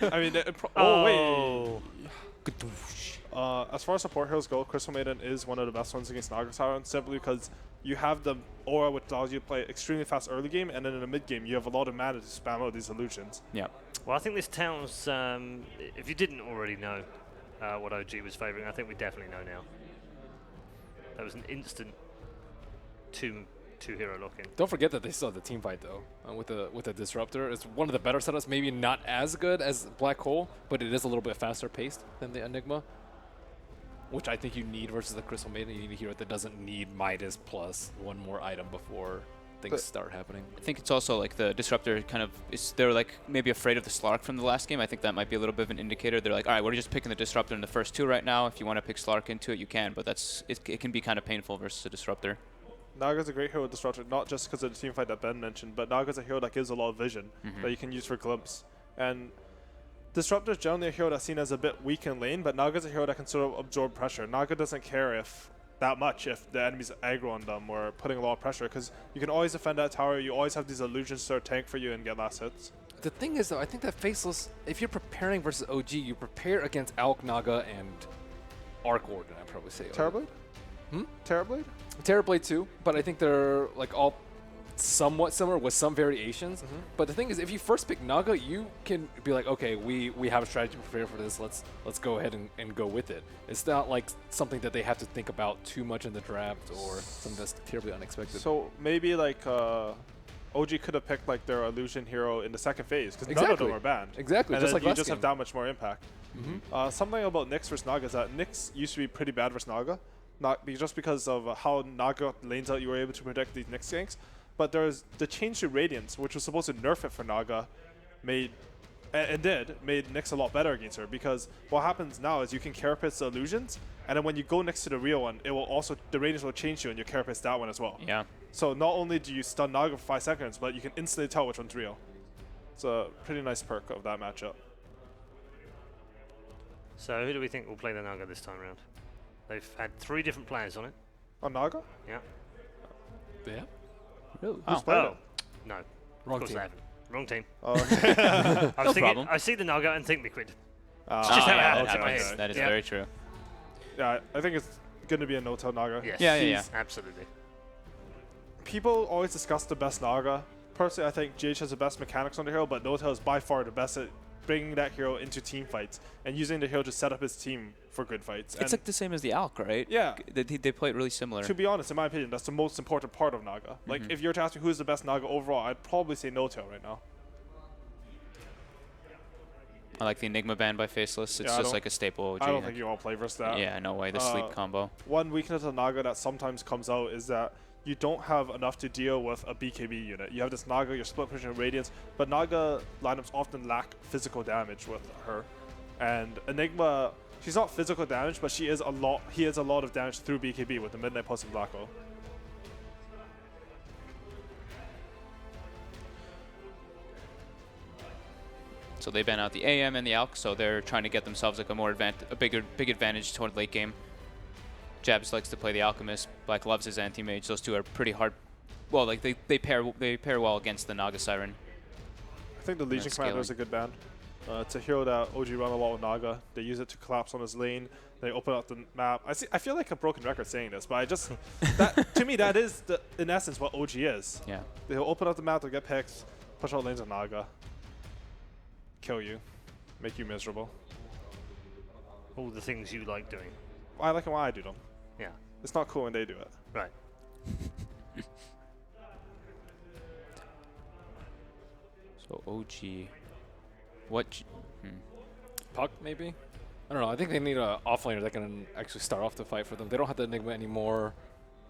I mean, Oh. wait. As far as support heroes go, Crystal Maiden is one of the best ones against Naga Siren, simply because you have the aura which allows you to play extremely fast early game, and then in the mid game you have a lot of mana to spam out these illusions. Yeah. Well, I think this town's, if you didn't already know what OG was favouring, I think we definitely know now. That was an instant two hero lock-in. Don't forget that they still have the team fight though with the disruptor. It's one of the better setups, maybe not as good as Black Hole, but it is a little bit faster paced than the Enigma, which I think you need versus the Crystal Maiden. You need a hero that doesn't need Midas plus one more item before things start happening. I think it's also like the disruptor kind of they're like maybe afraid of the Slark from the last game. I think that might be a little bit of an indicator. They're like, all right, we're just picking the disruptor in the first two right now. If you want to pick Slark into it, you can, but it can be kind of painful versus a disruptor. Naga's a great hero with Disruptor, not just because of the team fight that Ben mentioned, but Naga's a hero that gives a lot of vision that you can use for glimpse. And Disruptor is generally a hero that's seen as a bit weak in lane, but Naga's a hero that can sort of absorb pressure. Naga doesn't care that much if the enemy's aggro on them or putting a lot of pressure, because you can always defend that tower, you always have these illusions to sort of tank for you and get last hits. The thing is though, I think that Faceless, if you're preparing versus OG, you prepare against Alk, Naga, and Arc Warden, I'd probably say. Terrorblade? Terrorblade? Terrorblade too, but I think they're like all somewhat similar with some variations. But the thing is, if you first pick Naga, you can be like, okay, we have a strategy prepared for this. Let's go ahead and go with it. It's not like something that they have to think about too much in the draft or something that's terribly unexpected. So maybe like OG could have picked like their illusion hero in the second phase, because none of them are banned. Exactly, and just then like you last just game. have that much more impact. Something about Nyx versus Naga is that Nyx used to be pretty bad versus Naga. Just because of how Naga lanes out, you were able to predict these Nyx ganks. But there's the change to Radiance, which was supposed to nerf it for Naga, made Nyx a lot better against her, because what happens now is you can carapace the illusions, and then when you go next to the real one, it will also, the Radiance will change you and you carapace that one as well. Yeah. So not only do you stun Naga for 5 seconds, but you can instantly tell which one's real. It's a pretty nice perk of that matchup. So who do we think will play the Naga this time around? They've had 3 different players on it. On Naga? Yeah. Yeah. Really? Who's played it? No. Wrong Of course team. they haven't. Wrong team. Oh, okay. I was thinking, problem. I see the Naga and think Liquid. It's just how it yeah, happens that in my happens. head. That is Yeah. very true. Yeah, I think it's going to be a no-tail Naga. Yes. Yeah. Absolutely. People always discuss the best Naga. Personally, I think GH has the best mechanics on the hero, but no-tail is by far the best at bringing that hero into team fights and using the hero to set up his team for good fights. It's like the same as the Alk, right? Yeah. They play it really similar. To be honest, in my opinion, that's the most important part of Naga. Like, if you were to ask me who's the best Naga overall, I'd probably say no-tail right now. I like the Enigma ban by Faceless. It's Yeah, just like a staple OG. I don't think you want to play versus that. Yeah, no way. The sleep combo. One weakness of Naga that sometimes comes out is that you don't have enough to deal with a BKB unit. You have this Naga, your split pushing Radiance, but Naga lineups often lack physical damage with her. And Enigma, she's not physical damage, but he is a lot of damage through BKB with the Midnight Pulse and Black Hole. So they ban out the AM and the Alk, so they're trying to get themselves like a big advantage toward late game. Jabs likes to play the Alchemist. Black loves his anti-mage. Those two are pretty hard. Well, like they pair well against the Naga Siren. I think the Legion Commander is a good band. It's a hero that OG run a lot with Naga. They use it to collapse on his lane. They open up the map. I feel like a broken record saying this, but I just to me that is in essence what OG is. Yeah. They'll open up the map, they'll get picks, push out lanes of Naga, kill you, make you miserable. All the things you like doing. I like it when I do them. Yeah. It's not cool when they do it. Right. So OG, what? Puck, maybe? I don't know. I think they need an offlaner that can actually start off the fight for them. They don't have the Enigma anymore.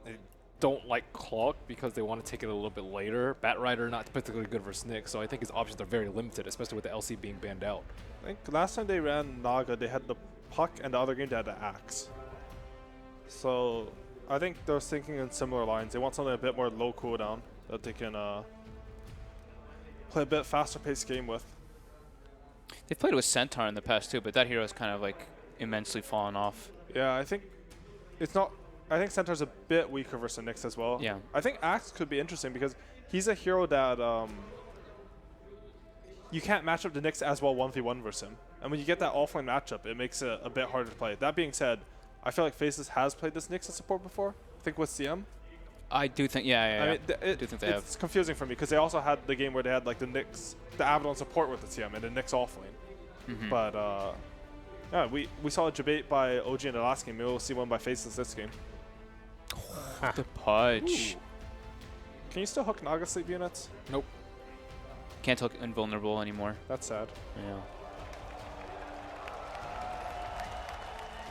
They don't like Clock because they want to take it a little bit later. Batrider not particularly good versus Nick, so I think his options are very limited, especially with the LC being banned out. I think last time they ran Naga, they had the Puck, and the other game they had the Axe. So I think they're thinking in similar lines. They want something a bit more low cooldown that they can play a bit faster paced game with. They've played with Centaur in the past too, but that hero has kind of like immensely fallen off. Yeah, I think it's not. I think Centaur's a bit weaker versus Nyx as well. Yeah. I think Axe could be interesting because he's a hero that you can't match up the Nyx as well 1v1 versus him. And when you get that offline matchup, it makes it a bit harder to play. That being said, I feel like Faceless has played this Nyx as support before. I think with CM. I do think, yeah. I mean, I do think they have. it's confusing for me because they also had the game where they had like the Nyx, the Abaddon support with the CM and the Nyx offlane. But yeah, we saw a debate by OG in the last game. Maybe we'll see one by Faceless this game. The Pudge. Ooh. Can you still hook Naga sleep units? Nope. Can't hook invulnerable anymore. That's sad. Yeah.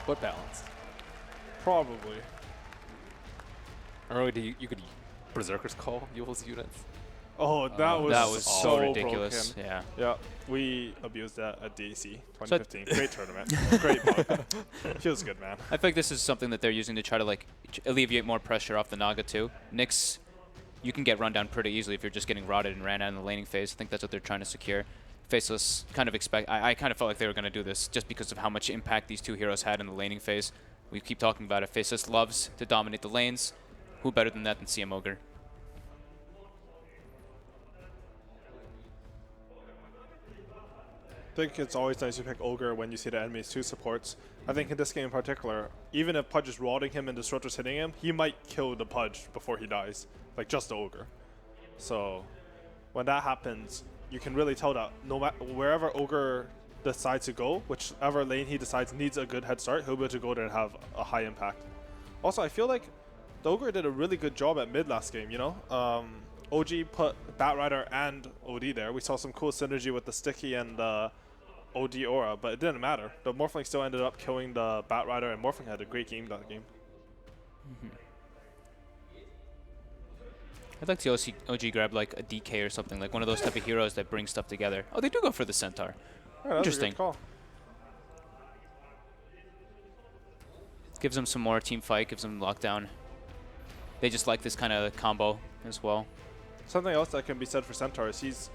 But balanced. Probably. Or you could Berserker's Call Yule's units. Oh, that was so ridiculous. Broken. Yeah. Yeah, we abused that at DAC 2015. Great tournament. Great bug. Feels good, man. I think this is something that they're using to try to like alleviate more pressure off the Naga too. Nyx, you can get run down pretty easily if you're just getting rotted and ran out in the laning phase. I think that's what they're trying to secure. Faceless kind of I kind of felt like they were going to do this just because of how much impact these two heroes had in the laning phase. We keep talking about it. Faceless loves to dominate the lanes. Who better than that than CM Ogre? I think it's always nice to pick Ogre when you see the enemy's two supports. I think in this game in particular, even if Pudge is rotting him and Disruptor's hitting him, he might kill the Pudge before he dies. Like just the Ogre. So when that happens, you can really tell that no matter wherever Ogre decides to go, whichever lane he decides needs a good head start, he'll be able to go there and have a high impact. Also, I feel like the Ogre did a really good job at mid last game, you know? OG put Batrider and OD there. We saw some cool synergy with the Sticky and the OD Aura, but it didn't matter. The Morphling still ended up killing the Batrider, and Morphling had a great game that game. I'd like to see OG grab like a DK or something, like one of those type of heroes that bring stuff together. Oh, they do go for the Centaur. Yeah, Interesting. That's a good call. Gives them some more team fight, gives them lockdown. They just like this kind of combo as well. Something else that can be said for Centaur is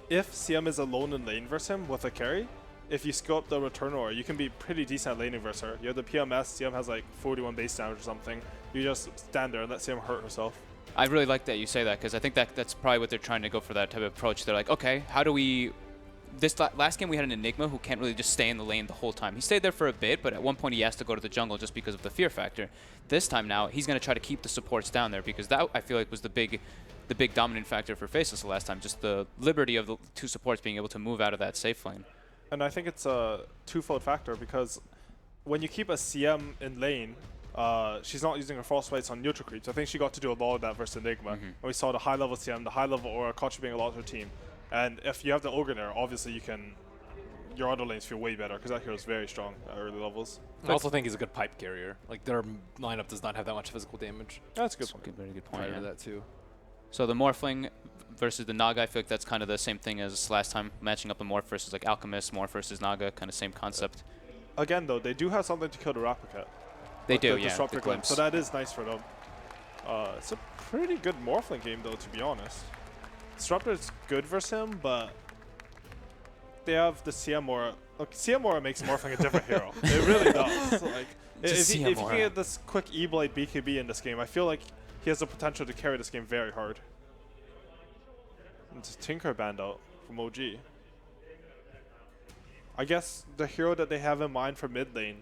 if CM is alone in lane versus him with a carry, if you skill up the return aura, you can be pretty decent at laning versus her. You have the PMS, CM has like 41 base damage or something. You just stand there and let CM hurt herself. I really like that you say that because I think that's probably what they're trying to go for, that type of approach. They're like, okay, how do we... This last game we had an Enigma who can't really just stay in the lane the whole time. He stayed there for a bit, but at one point he has to go to the jungle just because of the fear factor. This time now, he's going to try to keep the supports down there because that, I feel like, was the big dominant factor for Faceless the last time. Just the liberty of the two supports being able to move out of that safe lane. And I think it's a twofold factor because when you keep a CM in lane, she's not using her frostbites on neutral creeps. I think she got to do a lot of that versus Enigma. And we saw the high level CM, the high level Aura contributing a lot to her team. And if you have the Ogre there, obviously your other lanes feel way better because that hero is very strong at early levels. I also think he's a good pipe carrier. Like their lineup does not have that much physical damage. That's a good point. Very good point. Prior Yeah. to that too. So the Morphling versus the Naga, I feel like that's kind of the same thing as last time, matching up the Morph versus like Alchemist, Morph versus Naga, kind of same concept. Again, though, they do have something to kill the Replica. They Like do, the yeah. Disruptor The Glimpse. glimpse. So that is nice for them. It's a pretty good Morphling game, though, to be honest. Disruptor is good versus him, but they have the CM Aura. Look, CM Aura makes Morphling a different hero. It really does. Like, if you can get this quick E-Blade BKB in this game, I feel like he has the potential to carry this game very hard. It's Tinker banned out from OG. I guess the hero that they have in mind for mid lane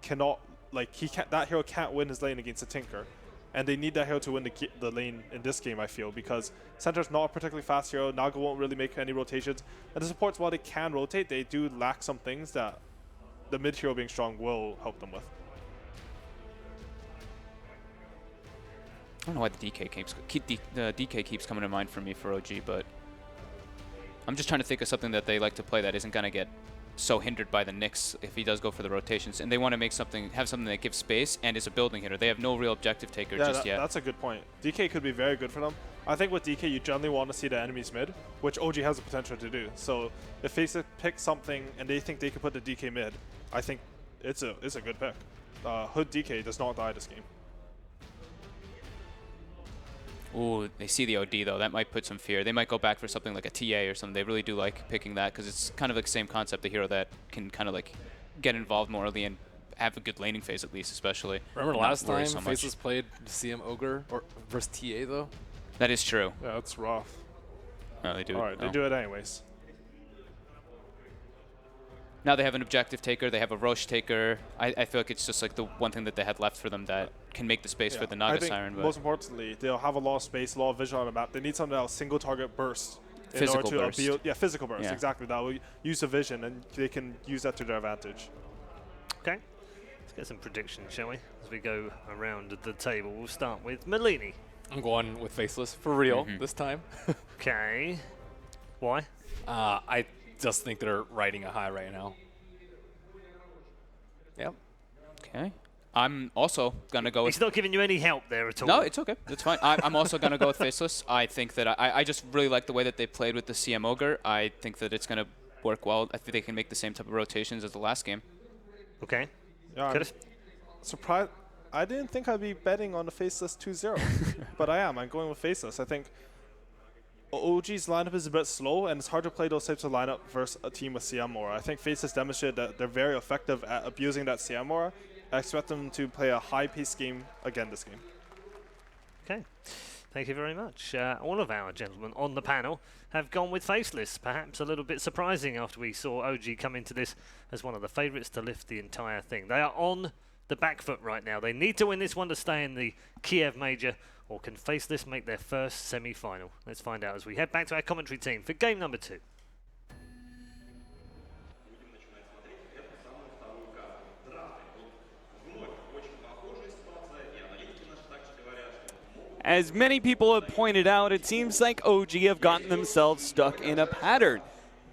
cannot, like, that hero can't win his lane against a Tinker. And they need that hero to win the lane in this game, I feel, because Center's not a particularly fast hero. Naga won't really make any rotations. And the supports, while they can rotate, they do lack some things that the mid hero being strong will help them with. I don't know why the DK keeps coming to mind for me for OG, but I'm just trying to think of something that they like to play that isn't going to get so hindered by the Nyx if he does go for the rotations. And they want to make have something that gives space and is a building hitter. They have no real objective taker just yet. That's a good point. DK could be very good for them. I think with DK, you generally want to see the enemies mid, which OG has the potential to do. So if Faceless picks something and they think they can put the DK mid, I think it's a good pick. Hood DK does not die this game. Ooh, they see the OD though. That might put some fear. They might go back for something like a TA or something. They really do like picking that because it's kind of like the same concept, the hero that can kind of like get involved more early and have a good laning phase at least, especially. Remember Not last worry time so much. Faceless played CM Ogre or versus TA though? That is true. Yeah, that's rough. No, they do. All right, no. they do it anyways. Now they have an objective taker, they have a Roche taker. I feel like it's just like the one thing that they had left for them that can make the space for the Naga I think Siren. But most importantly, they'll have a lot of space, a lot of vision on the map. They need something that'll single target burst. Physical in order burst. to appeal, physical burst, Yeah. exactly. That will use the vision, and they can use that to their advantage. Okay, let's get some predictions, shall we? As we go around the table, we'll start with Melini. I'm going with Faceless for real this time. Okay, why? I just think they're riding a high right now. Yep. okay. I'm also going to go with... He's not giving you any help there at all. No, it's okay. It's fine. I'm also going to go with Faceless. I think that I just really like the way that they played with the CM Ogre. I think that it's going to work well. I think they can make the same type of rotations as the last game. Okay. Yeah, I'm surprised. I didn't think I'd be betting on the Faceless 2-0, but I am. I'm going with Faceless. I think OG's lineup is a bit slow, and it's hard to play those types of lineup versus a team with CM Aura. I think Faceless demonstrated that they're very effective at abusing that CM Aura. I expect them to play a high-paced game again this game. Okay. Thank you very much. All of our gentlemen on the panel have gone with Faceless. Perhaps a little bit surprising after we saw OG come into this as one of the favourites to lift the entire thing. They are on the back foot right now. They need to win this one to stay in the Kiev Major, or can Faceless make their first semi-final? Let's find out as we head back to our commentary team for game number 2. As many people have pointed out, it seems like OG have gotten themselves stuck in a pattern.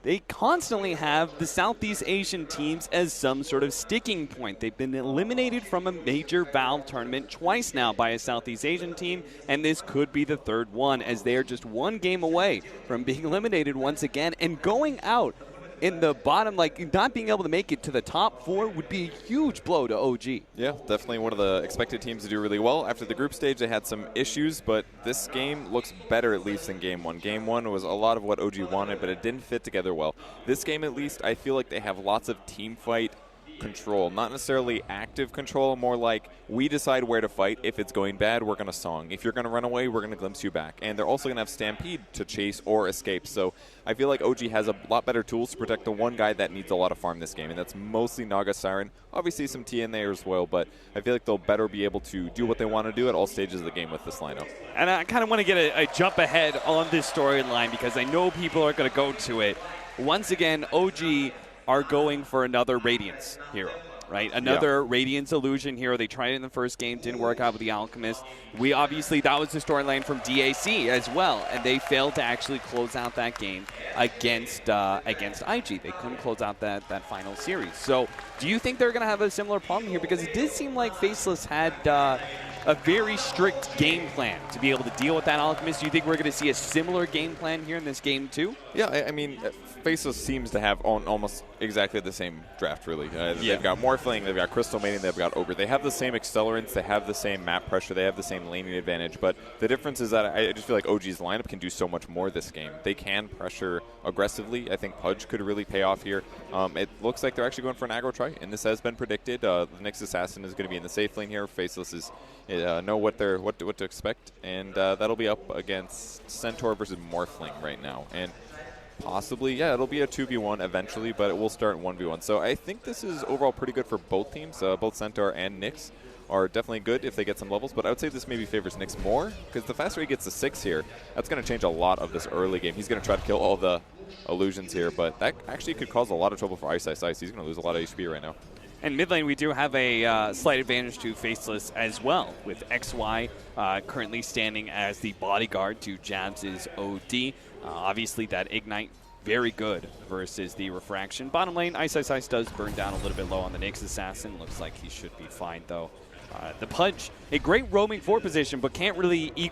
They constantly have the Southeast Asian teams as some sort of sticking point. They've been eliminated from a major Valve tournament twice now by a Southeast Asian team, and this could be the third one, as they are just one game away from being eliminated once again and going out in the bottom, like not being able to make it to the top 4 would be a huge blow to OG. Yeah, definitely one of the expected teams to do really well. After the group stage, they had some issues, but this game looks better at least than Game 1. Game 1 was a lot of what OG wanted, but it didn't fit together well. This game, at least, I feel like they have lots of team fight control, not necessarily active control, more like we decide where to fight. If it's going bad, we're going to song. If you're going to run away, we're going to glimpse you back. And they're also going to have Stampede to chase or escape. So I feel like OG has a lot better tools to protect the one guy that needs a lot of farm this game, and that's mostly Naga Siren. Obviously some T in there as well, but I feel like they'll better be able to do what they want to do at all stages of the game with this lineup. And I kind of want to get a jump ahead on this storyline because I know people are going to go to it. Once again, OG are going for another Radiance hero, right? Another Radiance Illusion hero. They tried it in the first game, didn't work out with the Alchemist. That was the storyline from DAC as well, and they failed to actually close out that game against IG. They couldn't close out that final series. So do you think they're going to have a similar problem here? Because it did seem like Faceless had a very strict game plan to be able to deal with that Alchemist. Do you think we're going to see a similar game plan here in this game too? Yeah, I mean, Faceless seems to have almost exactly the same draft, really. They've got Morphling, they've got Crystal Maiden, they've got Ogre. They have the same accelerants, they have the same map pressure, they have the same laning advantage, but the difference is that I just feel like OG's lineup can do so much more this game. They can pressure aggressively. I think Pudge could really pay off here. It looks like they're actually going for an aggro try, and this has been predicted. The next Assassin is going to be in the safe lane here. Faceless is know what to expect, and that'll be up against Centaur versus Morphling right now. And possibly, yeah, it'll be a 2v1 eventually, but it will start 1v1. So I think this is overall pretty good for both teams. Both Centaur and Nyx are definitely good if they get some levels, but I would say this maybe favors Nyx more, because the faster he gets to 6 here, that's going to change a lot of this early game. He's going to try to kill all the illusions here, but that actually could cause a lot of trouble for Ice. He's going to lose a lot of HP right now. And mid lane, we do have a slight advantage to Faceless as well, with XY currently standing as the bodyguard to Jabs' OD. Obviously, that Ignite, very good versus the Refraction. Bottom lane, Ice does burn down a little bit low on the Nyx Assassin. Looks like he should be fine, though. The Pudge, a great roaming forward position, but can't really he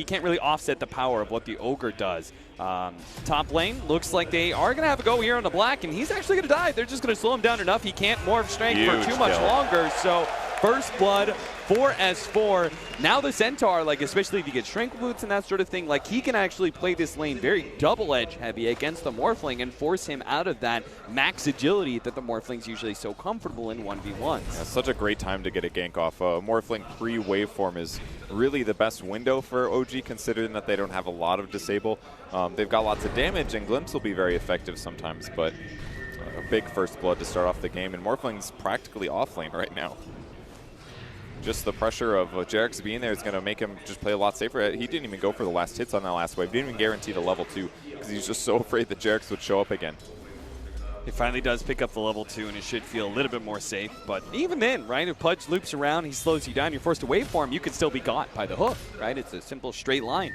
can't really offset the power of what the Ogre does. Top lane, looks like they are going to have a go here on the Black, and he's actually going to die. They're just going to slow him down enough. He can't morph strength for too much longer, so first blood for S4. Now the Centaur, especially if you get Shrink Boots and that sort of thing, he can actually play this lane very double-edge heavy against the Morphling and force him out of that max agility that the Morphling's usually so comfortable in 1v1s. Yeah, such a great time to get a gank off. Morphling pre-waveform is really the best window for OG, considering that they don't have a lot of disable. They've got lots of damage, and Glimpse will be very effective sometimes, but big first blood to start off the game, and Morphling's practically off lane right now. Just the pressure of Jarex being there is going to make him just play a lot safer. He didn't even go for the last hits on that last wave. He didn't even guarantee the level 2 because he's just so afraid that Jarex would show up again. He finally does pick up the level 2, and it should feel a little bit more safe. But even then, right, if Pudge loops around, he slows you down, you're forced to wait for him, you could still be got by the hook, right? It's a simple straight line.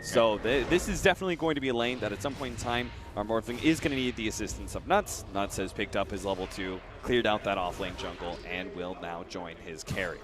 So this is definitely going to be a lane that at some point in time, our Morphling is going to need the assistance of Nuts. Nuts has picked up his level 2, cleared out that off-lane jungle, and will now join his carry.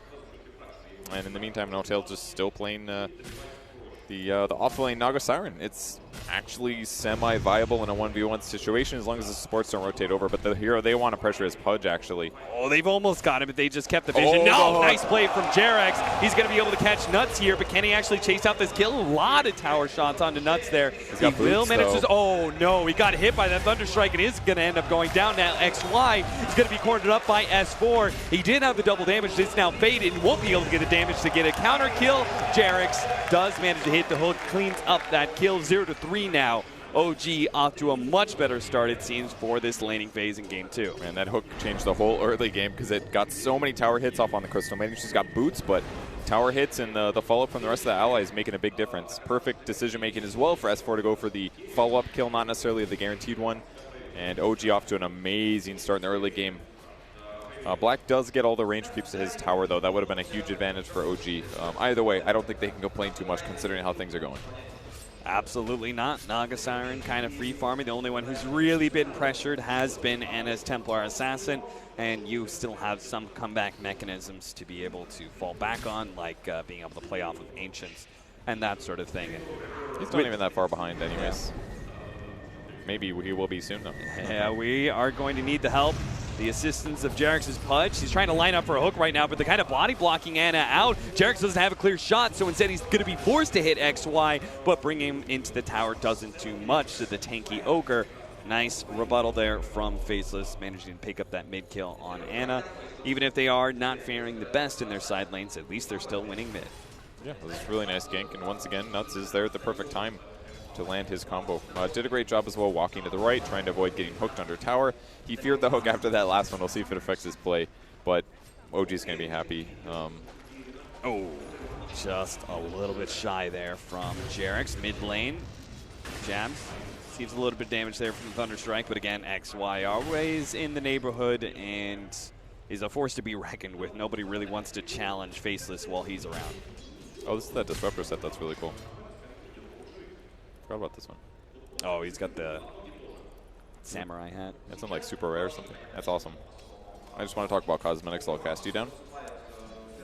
And in the meantime, No-Tail just still playing the off-lane Naga Siren. It's actually semi-viable in a 1v1 situation as long as the supports don't rotate over. But the hero they want to pressure is Pudge, actually. Oh, they've almost got him, but they just kept the vision. No, nice play from Jarex. He's going to be able to catch Nuts here, but can he actually chase out this kill? A lot of tower shots onto Nuts there. He will manage to... Oh, no, he got hit by that Thunderstrike and is going to end up going down now. XY is going to be cornered up by S4. He did have the double damage. It's now faded and won't be able to get the damage to get a counter kill. Jarex does manage to hit the hook, cleans up that kill. 0-3 now. OG off to a much better start, it seems, for this laning phase in Game 2. Man, that hook changed the whole early game because it got so many tower hits off on the Crystal Maiden. She's got boots, but tower hits and the follow-up from the rest of the allies making a big difference. Perfect decision-making as well for S4 to go for the follow-up kill, not necessarily the guaranteed one. And OG off to an amazing start in the early game. Black does get all the range creeps to his tower, though. That would have been a huge advantage for OG. Either way, I don't think they can complain too much considering how things are going. Absolutely not. Naga Siren kind of free farming. The only one who's really been pressured has been Anna's Templar Assassin, and you still have some comeback mechanisms to be able to fall back on, like being able to play off of Ancients and that sort of thing. And he's not even that far behind anyways. Yeah. Maybe he will be soon, though. Yeah, we are going to need the help. The assistance of Jarex's Pudge. He's trying to line up for a hook right now, but they're kind of body blocking Anna out. Jarex doesn't have a clear shot, so instead he's going to be forced to hit XY, but bringing him into the tower doesn't do much to the tanky Ogre. Nice rebuttal there from Faceless, managing to pick up that mid kill on Anna. Even if they are not faring the best in their side lanes, at least they're still winning mid. Yeah, it was a really nice gank, and once again, Nuts is there at the perfect time to land his combo. Did a great job as well walking to the right, trying to avoid getting hooked under tower. He feared the hook after that last one. We'll see if it affects his play, but OG's going to be happy. Oh, just a little bit shy there from Jarex. Mid lane, jabs. Seems a little bit damage there from the Thunderstrike, but again, XY always in the neighborhood and is a force to be reckoned with. Nobody really wants to challenge Faceless while he's around. Oh, this is that Disruptor set. That's really cool. Forgot about this one. Oh, he's got the samurai hat. That's something like super rare or something. That's awesome. I just want to talk about cosmetics. I'll cast you down.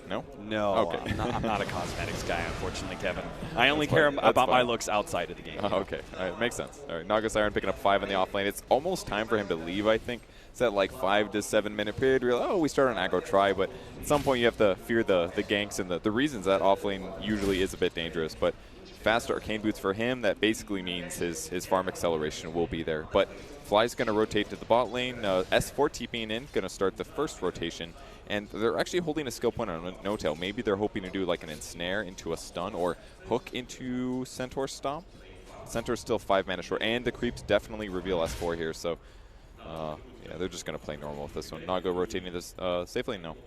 No? No. Okay. I'm not a cosmetics guy, unfortunately, Kevin. I only care about my looks outside of the game. Oh, okay. All right. Makes sense. All right. Naga Siren picking up 5 in the off lane. It's almost time for him to leave, I think. It's that like 5 to 7 minute period where you're like, oh, we start an aggro try, but at some point you have to fear the ganks and the reasons that off lane usually is a bit dangerous. But fast arcane boots for him, that basically means his farm acceleration will be there. But Fly's going to rotate to the bot lane. S4 TPing in, going to start the first rotation. And they're actually holding a skill point on No-Tail. Maybe they're hoping to do like an ensnare into a stun or hook into Centaur Stomp. Centaur's still 5 mana short, and the creeps definitely reveal S4 here. So, yeah, they're just going to play normal with this one. Naga rotating this safely? No.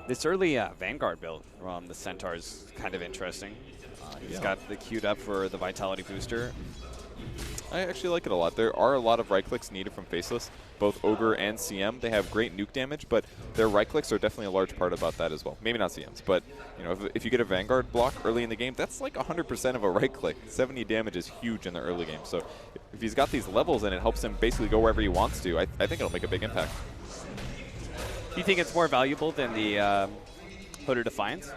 This early Vanguard build from the Centaur is kind of interesting. He's got the queued up for the Vitality booster. I actually like it a lot. There are a lot of right clicks needed from Faceless, both Ogre and CM. They have great nuke damage, but their right clicks are definitely a large part about that as well. Maybe not CM's, but you know, if you get a Vanguard block early in the game, that's like 100% of a right click. 70 damage is huge in the early game. So if he's got these levels and it helps him basically go wherever he wants to, I think it'll make a big impact. Do you think it's more valuable than the Hood of Defiance?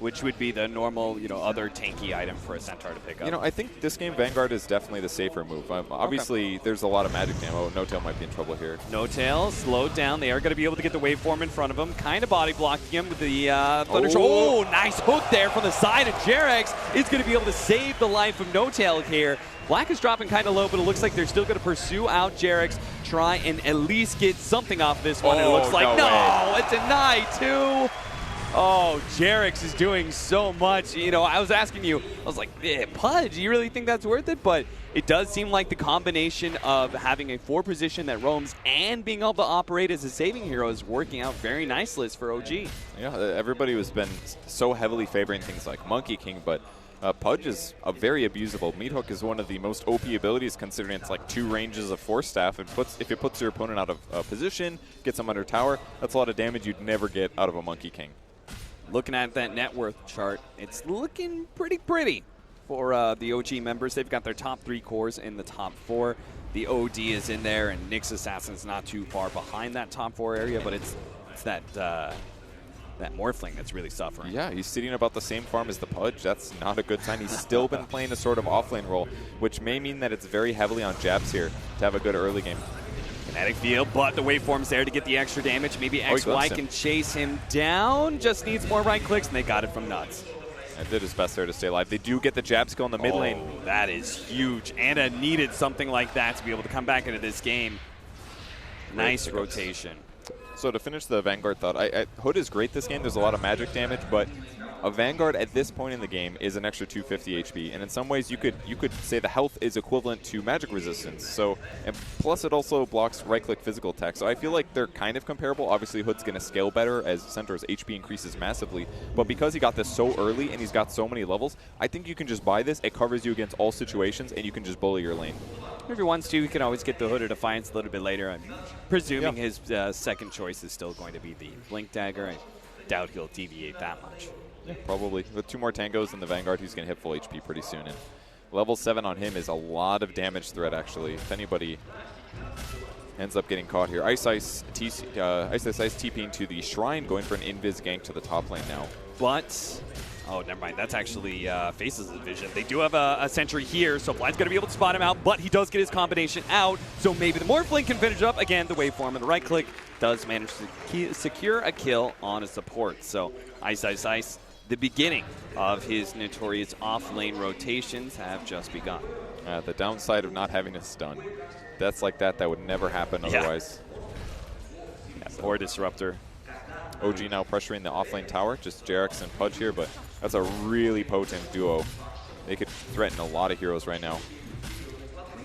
Which would be the normal, you know, other tanky item for a Centaur to pick up? You know, I think this game Vanguard is definitely the safer move. Obviously, there's a lot of magic ammo. No-Tail might be in trouble here. No-Tail slowed down. They are going to be able to get the waveform in front of him. Kind of body blocking him with the Thunder. Oh, nice hook there from the side of Jarex. Is going to be able to save the life of No-Tail here. Black is dropping kind of low, but it looks like they're still going to pursue out Jarex, try and at least get something off this one. And it looks like, no, it's denied too. Oh, Jarex is doing so much. You know, I was asking you, I was like, Pudge, you really think that's worth it? But it does seem like the combination of having a 4 position that roams and being able to operate as a saving hero is working out very nicely for OG. Yeah, everybody has been so heavily favoring things like Monkey King, but Pudge is a very abusable. Meat Hook is one of the most OP abilities, considering it's like 2 ranges of Force Staff. And if it puts your opponent out of position, gets them under tower, that's a lot of damage you'd never get out of a Monkey King. Looking at that net worth chart, it's looking pretty for the OG members. They've got their top 3 cores in the top 4. The OD is in there, and Nyx Assassin's not too far behind that top 4 area, but it's that Morphling that's really suffering. Yeah, he's sitting about the same farm as the Pudge. That's not a good sign. He's still been playing a sort of offlane role, which may mean that it's very heavily on jabs here to have a good early game. Kinetic field, but the waveform's there to get the extra damage. Maybe XY can chase him down. Just needs more right clicks, and they got it from Nuts. And did his best there to stay alive. They do get the jab skill in the mid lane. That is huge. Anna needed something like that to be able to come back into this game. Nice rotation. So to finish the Vanguard thought, Hood is great this game. There's a lot of magic damage, but a Vanguard at this point in the game is an extra 250 HP, and in some ways you could say the health is equivalent to magic resistance. So, and plus it also blocks right-click physical attack. So I feel like they're kind of comparable. Obviously Hood's going to scale better as Centaur's HP increases massively, but because he got this so early and he's got so many levels, I think you can just buy this. It covers you against all situations, and you can just bully your lane. If he wants to, he can always get the Hood of Defiance a little bit later. I'm presuming his second choice is still going to be the Blink Dagger. I doubt he'll deviate that much. Yeah, probably. With 2 more tangos in the Vanguard, he's going to hit full HP pretty soon. And level 7 on him is a lot of damage threat, actually. If anybody ends up getting caught here. Ice Ice TPing to the Shrine, going for an invis gank to the top lane now. But, oh, never mind. That's actually Faceless vision. They do have a sentry here, so Blind's going to be able to spot him out, but he does get his combination out, so maybe the Morphling can finish up. Again, the waveform and the right click does manage to secure a kill on a support. So Ice, the beginning of his notorious off-lane rotations have just begun. The downside of not having a stun. That's like that would never happen otherwise. Yeah, poor Disruptor. OG now pressuring the offlane tower, just Jarex and Pudge here, but that's a really potent duo. They could threaten a lot of heroes right now.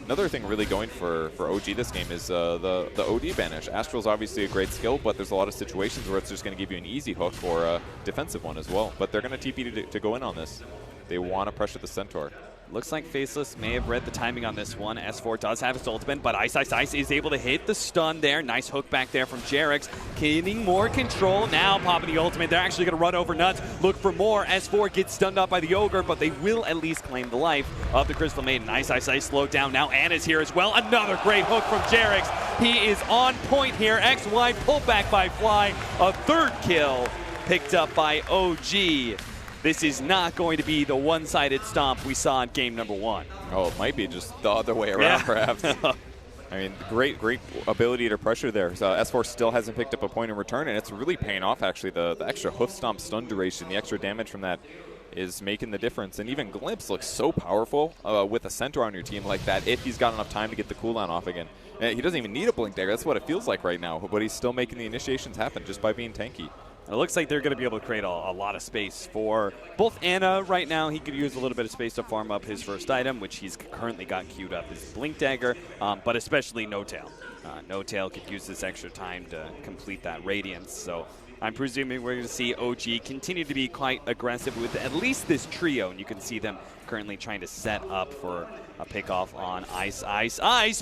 Another thing really going for OG this game is the OD banish. Astral's obviously a great skill, but there's a lot of situations where it's just going to give you an easy hook or a defensive one as well. But they're going to TP to go in on this. They want to pressure the Centaur. Looks like Faceless may have read the timing on this one. S4 does have his ultimate, but Ice is able to hit the stun there. Nice hook back there from Jarex. Getting more control. Now popping the ultimate. They're actually going to run over Nuts. Look for more. S4 gets stunned up by the Ogre, but they will at least claim the life of the Crystal Maiden. Ice slowed down. Now Anna's here as well. Another great hook from Jarex. He is on point here. XY pulled back by Fly. A 3rd kill picked up by OG. This is not going to be the one-sided stomp we saw in game number 1. Oh, it might be just the other way around, perhaps. I mean, great ability to pressure there. So S4 still hasn't picked up a point in return, and it's really paying off, actually. The extra hoof stomp stun duration, the extra damage from that is making the difference. And even Glimpse looks so powerful with a Centaur on your team like that if he's got enough time to get the cooldown off again. And he doesn't even need a Blink Dagger. That's what it feels like right now, but he's still making the initiations happen just by being tanky. It looks like they're going to be able to create a lot of space for both Anna right now. He could use a little bit of space to farm up his first item, which he's currently got queued up, his Blink Dagger, but especially No Tail. No Tail could use this extra time to complete that Radiance. So I'm presuming we're going to see OG continue to be quite aggressive with at least this trio, and you can see them currently trying to set up for a pickoff on Ice,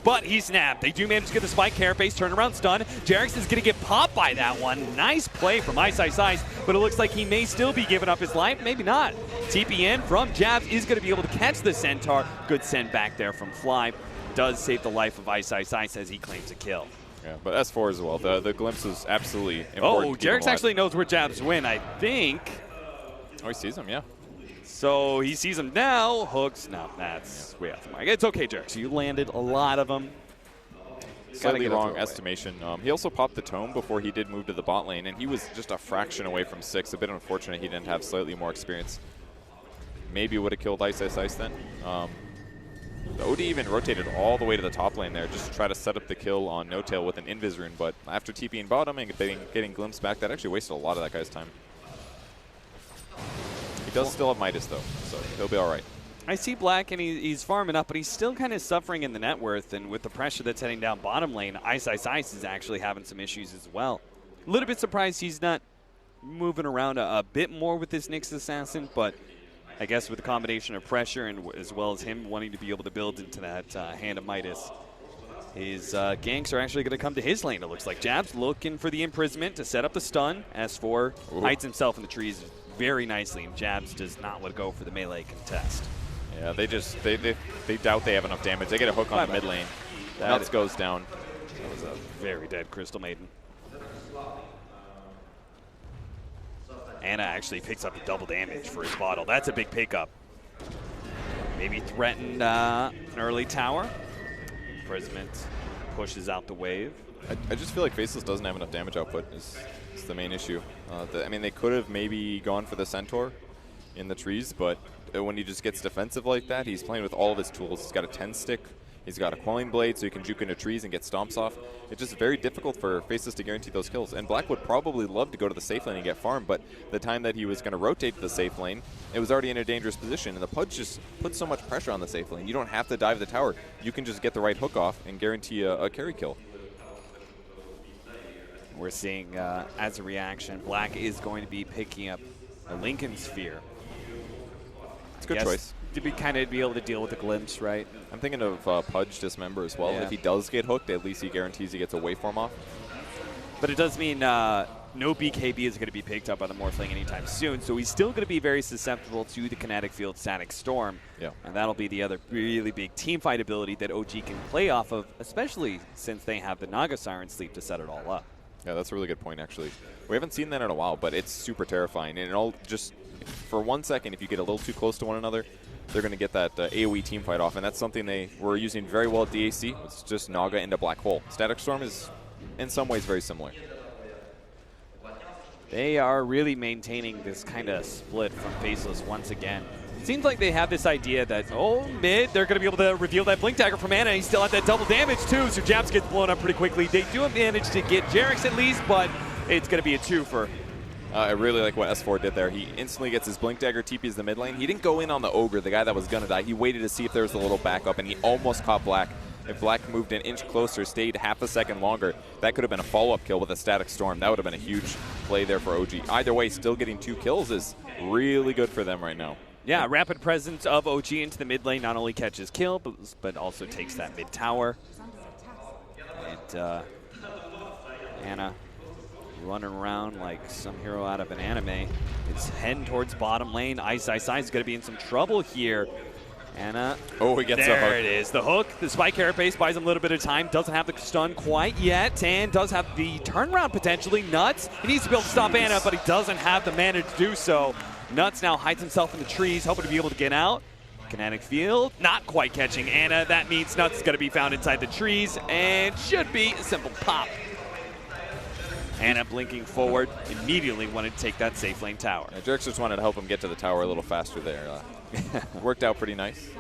but he snapped. They do manage to get the spike, Carapace, turnaround stun. Jarex is going to get popped by that one. Nice play from Ice, but it looks like he may still be giving up his life. Maybe not. TP in from Jabs is going to be able to catch the Centaur. Good send back there from Fly. Does save the life of Ice as he claims a kill. Yeah, but S4 as well. The glimpse is absolutely important. Oh, Jarex actually knows where Jabs win, I think. Oh, he sees him, yeah. So he sees him now. Hooks. No, that's way off the mark. It's okay, Jarex. You landed a lot of them. Slightly wrong estimation. He also popped the Tome before he did move to the bot lane, and he was just a fraction away from 6. A bit unfortunate he didn't have slightly more experience. Maybe would have killed Ice then. The OD even rotated all the way to the top lane there just to try to set up the kill on No Tail with an Invis rune, but after TPing bottom and getting Glimpse back, that actually wasted a lot of that guy's time. He does still have Midas, though, so he'll be all right. I see Black, and he's farming up, but he's still kind of suffering in the net worth, and with the pressure that's heading down bottom lane, Ice is actually having some issues as well. A little bit surprised he's not moving around a bit more with this Nyx Assassin, but I guess with the combination of pressure and as well as him wanting to be able to build into that Hand of Midas, his ganks are actually going to come to his lane, it looks like. Jabs looking for the imprisonment to set up the stun. S4 hides himself in the trees very nicely, and Jabs does not want to go for the melee contest. Yeah, they doubt they have enough damage. They get a hook on the mid lane. Nuts goes down. That was a very dead Crystal Maiden. Anna actually picks up the double damage for his bottle. That's a big pickup. Maybe threatened an early tower. Imprisonment pushes out the wave. I just feel like Faceless doesn't have enough damage output is the main issue. I mean, they could have maybe gone for the Centaur in the trees, but when he just gets defensive like that, he's playing with all of his tools. He's got a 10-stick. He's got a Quelling Blade, so he can juke into trees and get stomps off. It's just very difficult for Faceless to guarantee those kills. And Black would probably love to go to the safe lane and get farm, but the time that he was going to rotate to the safe lane, it was already in a dangerous position, and the Pudge just puts so much pressure on the safe lane. You don't have to dive the tower. You can just get the right hook off and guarantee a carry kill. We're seeing, as a reaction, Black is going to be picking up a Lincoln Sphere. It's a good choice. To be kind of be able to deal with the glimpse, right? I'm thinking of Pudge Dismember as well. Yeah. If he does get hooked, at least he guarantees he gets a waveform off. But it does mean no BKB is going to be picked up by the Morphling anytime soon, so he's still going to be very susceptible to the Kinetic Field Static Storm. Yeah. And that'll be the other really big team fight ability that OG can play off of, especially since they have the Naga Siren Sleep to set it all up. Yeah, that's a really good point, actually. We haven't seen that in a while, but it's super terrifying. And it'll just, for 1 second, if you get a little too close to one another, they're going to get that AoE team fight off, and that's something they were using very well at DAC. It's just Naga into Black Hole. Static Storm is, in some ways, very similar. They are really maintaining this kind of split from Faceless once again. It seems like they have this idea that, mid, they're going to be able to reveal that Blink Dagger from Anna. He's still at that double damage, too, so Jabs gets blown up pretty quickly. They do manage to get Jerix at least, but it's going to be a twofer. I really like what S4 did there. He instantly gets his Blink Dagger, TPs the mid lane. He didn't go in on the Ogre, the guy that was going to die. He waited to see if there was a little backup, and he almost caught Black. If Black moved an inch closer, stayed half a second longer, that could have been a follow-up kill with a Static Storm. That would have been a huge play there for OG. Either way, still getting 2 kills is really good for them right now. Yeah, rapid presence of OG into the mid lane not only catches kill, but also takes that mid tower. And Anna running around like some hero out of an anime. It's heading towards bottom lane. Ice is going to be in some trouble here. Anna. Oh, he gets a hook. There it is. The hook. The Spike Carapace buys him a little bit of time. Doesn't have the stun quite yet. And does have the turnaround potentially. Nuts. He needs to be able to stop Anna, but he doesn't have the mana to do so. Nuts now hides himself in the trees, hoping to be able to get out. Kinetic Field. Not quite catching Anna. That means Nuts is going to be found inside the trees. And should be a simple pop. Anna blinking forward, immediately wanted to take that safe lane tower. Yeah, Jerix just wanted to help him get to the tower a little faster there. Worked out pretty nice.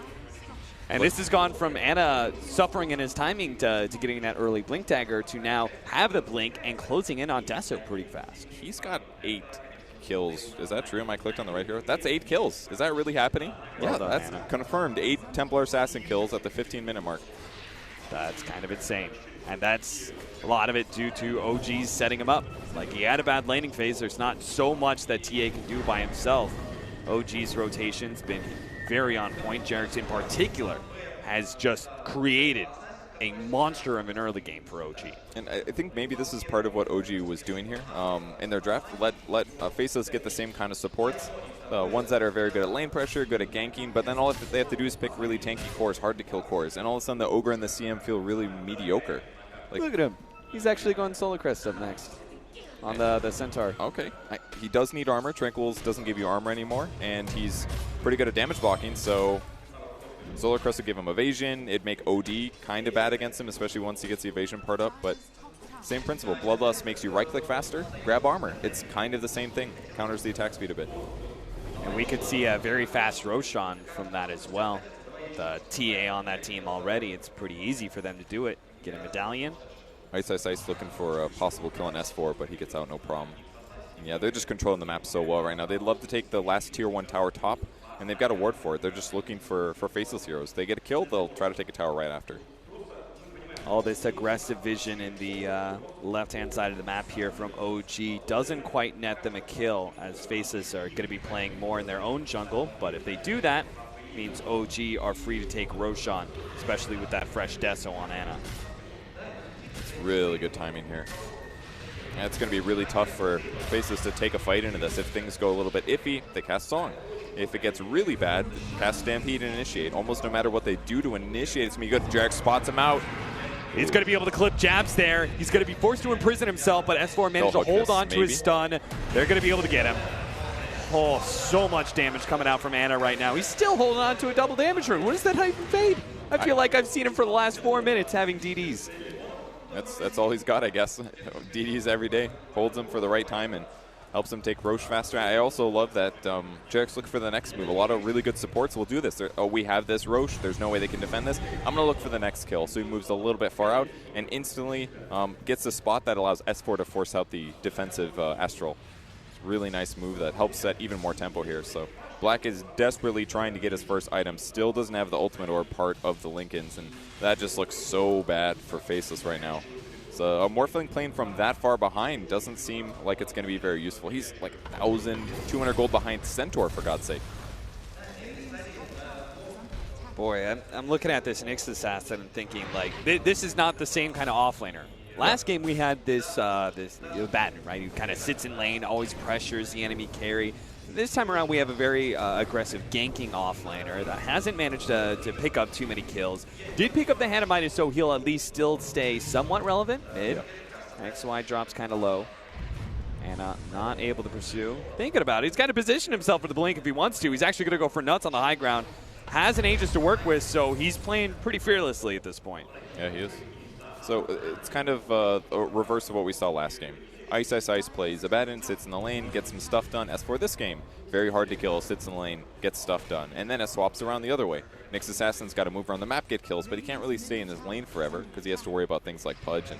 And this has gone from Anna suffering in his timing to getting that early Blink Dagger to now have the Blink and closing in on Deso pretty fast. He's got 8 kills. Is that true? Am I clicked on the right here? That's 8 kills. Is that really happening? Well Yeah, done, that's Anna. confirmed. 8 Templar Assassin kills at the 15-minute mark. That's kind of insane. And that's a lot of it due to OG's setting him up. Like, he had a bad laning phase. There's not so much that TA can do by himself. OG's rotation's been very on point. Jerix in particular has just created a monster of an early game for OG. And I think maybe this is part of what OG was doing here in their draft. Let Faceless get the same kind of supports. Ones that are very good at lane pressure, good at ganking, but then all they have to do is pick really tanky cores, hard to kill cores. And all of a sudden the Ogre and the CM feel really mediocre. Like, Look at him. He's actually going Solar Crest up next on the Centaur. Okay. He does need armor. Tranquils doesn't give you armor anymore, and he's pretty good at damage blocking, so Solar Crest would give him evasion. It'd make OD kind of bad against him, especially once he gets the evasion part up, but same principle. Bloodlust makes you right-click faster, grab armor. It's kind of the same thing. Counters the attack speed a bit. And we could see a very fast Roshan from that as well. The TA on that team already, it's pretty easy for them to do it. Get a medallion. Ice looking for a possible kill on S4, but he gets out no problem. And yeah, they're just controlling the map so well right now. They'd love to take the last tier 1 tower top, and they've got a ward for it. They're just looking for Faceless heroes. They get a kill, they'll try to take a tower right after. All this aggressive vision in the left-hand side of the map here from OG doesn't quite net them a kill, as Faceless are going to be playing more in their own jungle. But if they do that, it means OG are free to take Roshan, especially with that fresh Deso on Ana. It's really good timing here. And it's going to be really tough for Faceless to take a fight into this. If things go a little bit iffy, they cast Song. If it gets really bad, cast Stampede and Initiate. Almost no matter what they do to initiate, it's going to be good. Jarek spots him out. He's going to be able to clip jabs there. He's going to be forced to imprison himself, but S4 managed to hold on to his stun. They're going to be able to get him. Oh, so much damage coming out from Ana right now. He's still holding on to a double damage rune. When does that hype and fade? I feel like I've seen him for the last 4 minutes having DDs. That's all he's got, I guess. DDs every day. Holds him for the right time and helps him take Roche faster. I also love that Jarek's looking for the next move. A lot of really good supports will do this. Oh, we have this Roche. There's no way they can defend this. I'm going to look for the next kill. So he moves a little bit far out and instantly gets a spot that allows S4 to force out the defensive Astral. Really nice move that helps set even more tempo here. So Black is desperately trying to get his first item. Still doesn't have the ultimate or part of the Lincolns, and that just looks so bad for Faceless right now. So a Morphling playing from that far behind doesn't seem like it's going to be very useful. He's like 1,200 gold behind Centaur, for God's sake. Boy, I'm looking at this Nyx Assassin and thinking, like, this is not the same kind of offlaner. Last game we had this Batten, right? Who kind of sits in lane, always pressures the enemy carry. This time around we have a very aggressive ganking offlaner that hasn't managed to pick up too many kills. Did pick up the Hand of Midas, so he'll at least still stay somewhat relevant. Mid. XY drops kind of low. And not able to pursue. Thinking about it, he's got to position himself for the blink if he wants to. He's actually going to go for nuts on the high ground. Has an Aegis to work with, so he's playing pretty fearlessly at this point. Yeah, he is. So it's kind of a reverse of what we saw last game. Ice Ice Ice plays Abaddon, sits in the lane, gets some stuff done. As for this game, very hard to kill, sits in the lane, gets stuff done. And then it swaps around the other way. Nyx Assassin's got to move around the map, get kills, but he can't really stay in his lane forever because he has to worry about things like Pudge and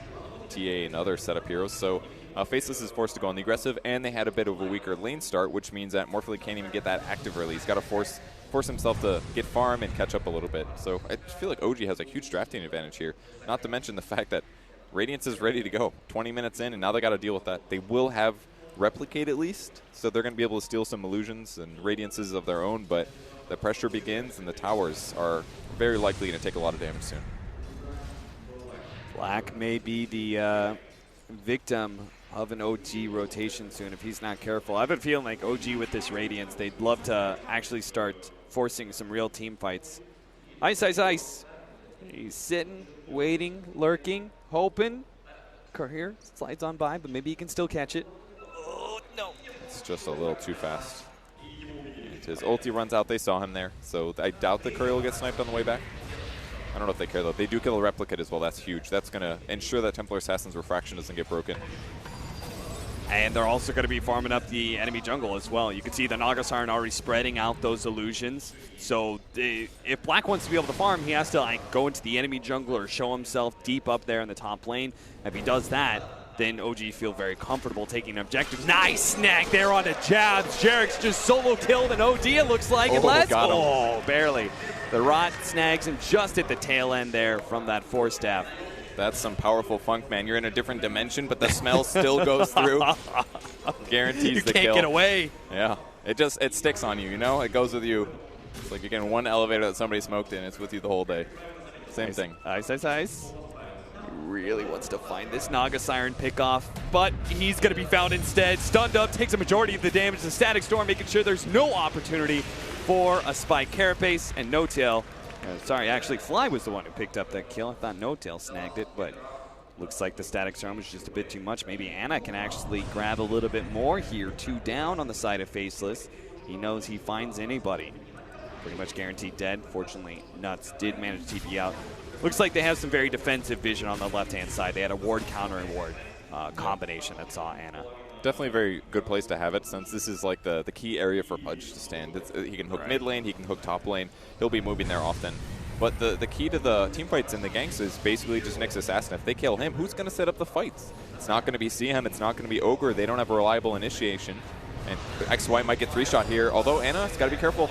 TA and other setup heroes. So Faceless is forced to go on the aggressive, and they had a bit of a weaker lane start, which means that Morphling can't even get that active early. He's got to force himself to get farm and catch up a little bit. So I feel like OG has a huge drafting advantage here, not to mention the fact that Radiance is ready to go. 20 minutes in, and now they got to deal with that. They will have Replicate at least, so they're going to be able to steal some illusions and radiances of their own, but the pressure begins, and the towers are very likely going to take a lot of damage soon. Black may be the victim of an OG rotation soon if he's not careful. I've been feeling like OG with this Radiance, they'd love to actually start forcing some real team fights. Ice, Ice, Ice. He's sitting, waiting, lurking, hoping. Courier slides on by, but maybe he can still catch it. Oh, no. It's just a little too fast. And his ulti runs out. They saw him there, so I doubt the Courier will get sniped on the way back. I don't know if they care, though. They do kill a Replicate as well. That's huge. That's going to ensure that Templar Assassin's Refraction doesn't get broken. And they're also going to be farming up the enemy jungle as well. You can see the Nagasiren already spreading out those illusions. So if Black wants to be able to farm, he has to like go into the enemy jungle or show himself deep up there in the top lane. If he does that, then OG feel very comfortable taking objectives. Nice snag there on the jabs. Jarek's just solo killed an OD, it looks like. And let's go. Barely. The rot snags him just at the tail end there from that force staff. That's some powerful funk, man. You're in a different dimension, but the smell still goes through. Guarantees the kill. You can't get away. Yeah, it sticks on you, you know? It goes with you. It's like you're getting one elevator that somebody smoked in. It's with you the whole day. Same thing. Ice, Ice, Ice. He really wants to find this Nagasiren pickoff, but he's going to be found instead. Stunned up, takes a majority of the damage. The Static Storm making sure there's no opportunity for a spike. Carapace and No Tail. Sorry, actually, Fly was the one who picked up that kill. I thought No Tail snagged it, but looks like the Static Storm was just a bit too much. Maybe Ana can actually grab a little bit more here. 2 down on the side of Faceless. He knows he finds anybody. Pretty much guaranteed dead. Fortunately, Nuts did manage to TP out. Looks like they have some very defensive vision on the left-hand side. They had a ward counter and ward combination that saw Ana. Definitely a very good place to have it, since this is like the key area for Pudge to stand. He can hook mid lane, he can hook top lane. He'll be moving there often. But the key to the team fights in the ganks is basically just Nyx Assassin. If they kill him, who's going to set up the fights? It's not going to be CM, it's not going to be Ogre. They don't have a reliable initiation. And XY might get 3-shot here, although Ana's got to be careful.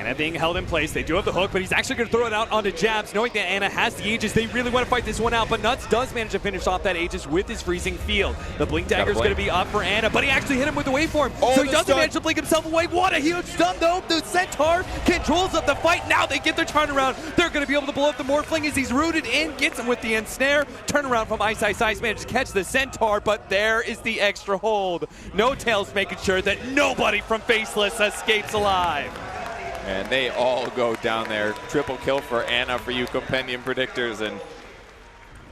Anna being held in place. They do have the hook, but he's actually going to throw it out onto Jabs, knowing that Anna has the Aegis. They really want to fight this one out, but Nuts does manage to finish off that Aegis with his freezing field. The Blink Dagger is going to be up for Anna, but he actually hit him with the waveform, so he doesn't manage to blink himself away. What a huge stun, though. The Centaur controls up the fight. Now they get their turnaround. They're going to be able to blow up the Morphling as he's rooted in, gets him with the ensnare. Turnaround from Ice manages to catch the Centaur, but there is the extra hold. No Tails making sure that nobody from Faceless escapes alive. And they all go down there. Triple kill for Anna for you Compendium predictors, and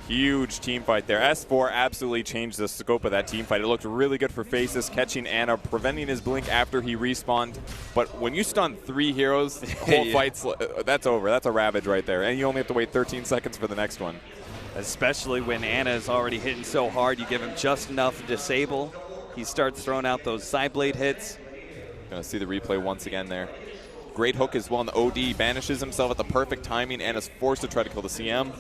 huge team fight there. S4 absolutely changed the scope of that team fight. It looked really good for Faceless, catching Anna, preventing his blink after he respawned. But when you stun 3 heroes, whole fights, that's over. That's a Ravage right there. And you only have to wait 13 seconds for the next one. Especially when Anna is already hitting so hard, you give him just enough to disable. He starts throwing out those side blade hits. Gonna see the replay once again there. Great hook as well, and the OD banishes himself at the perfect timing and is forced to try to kill the CM.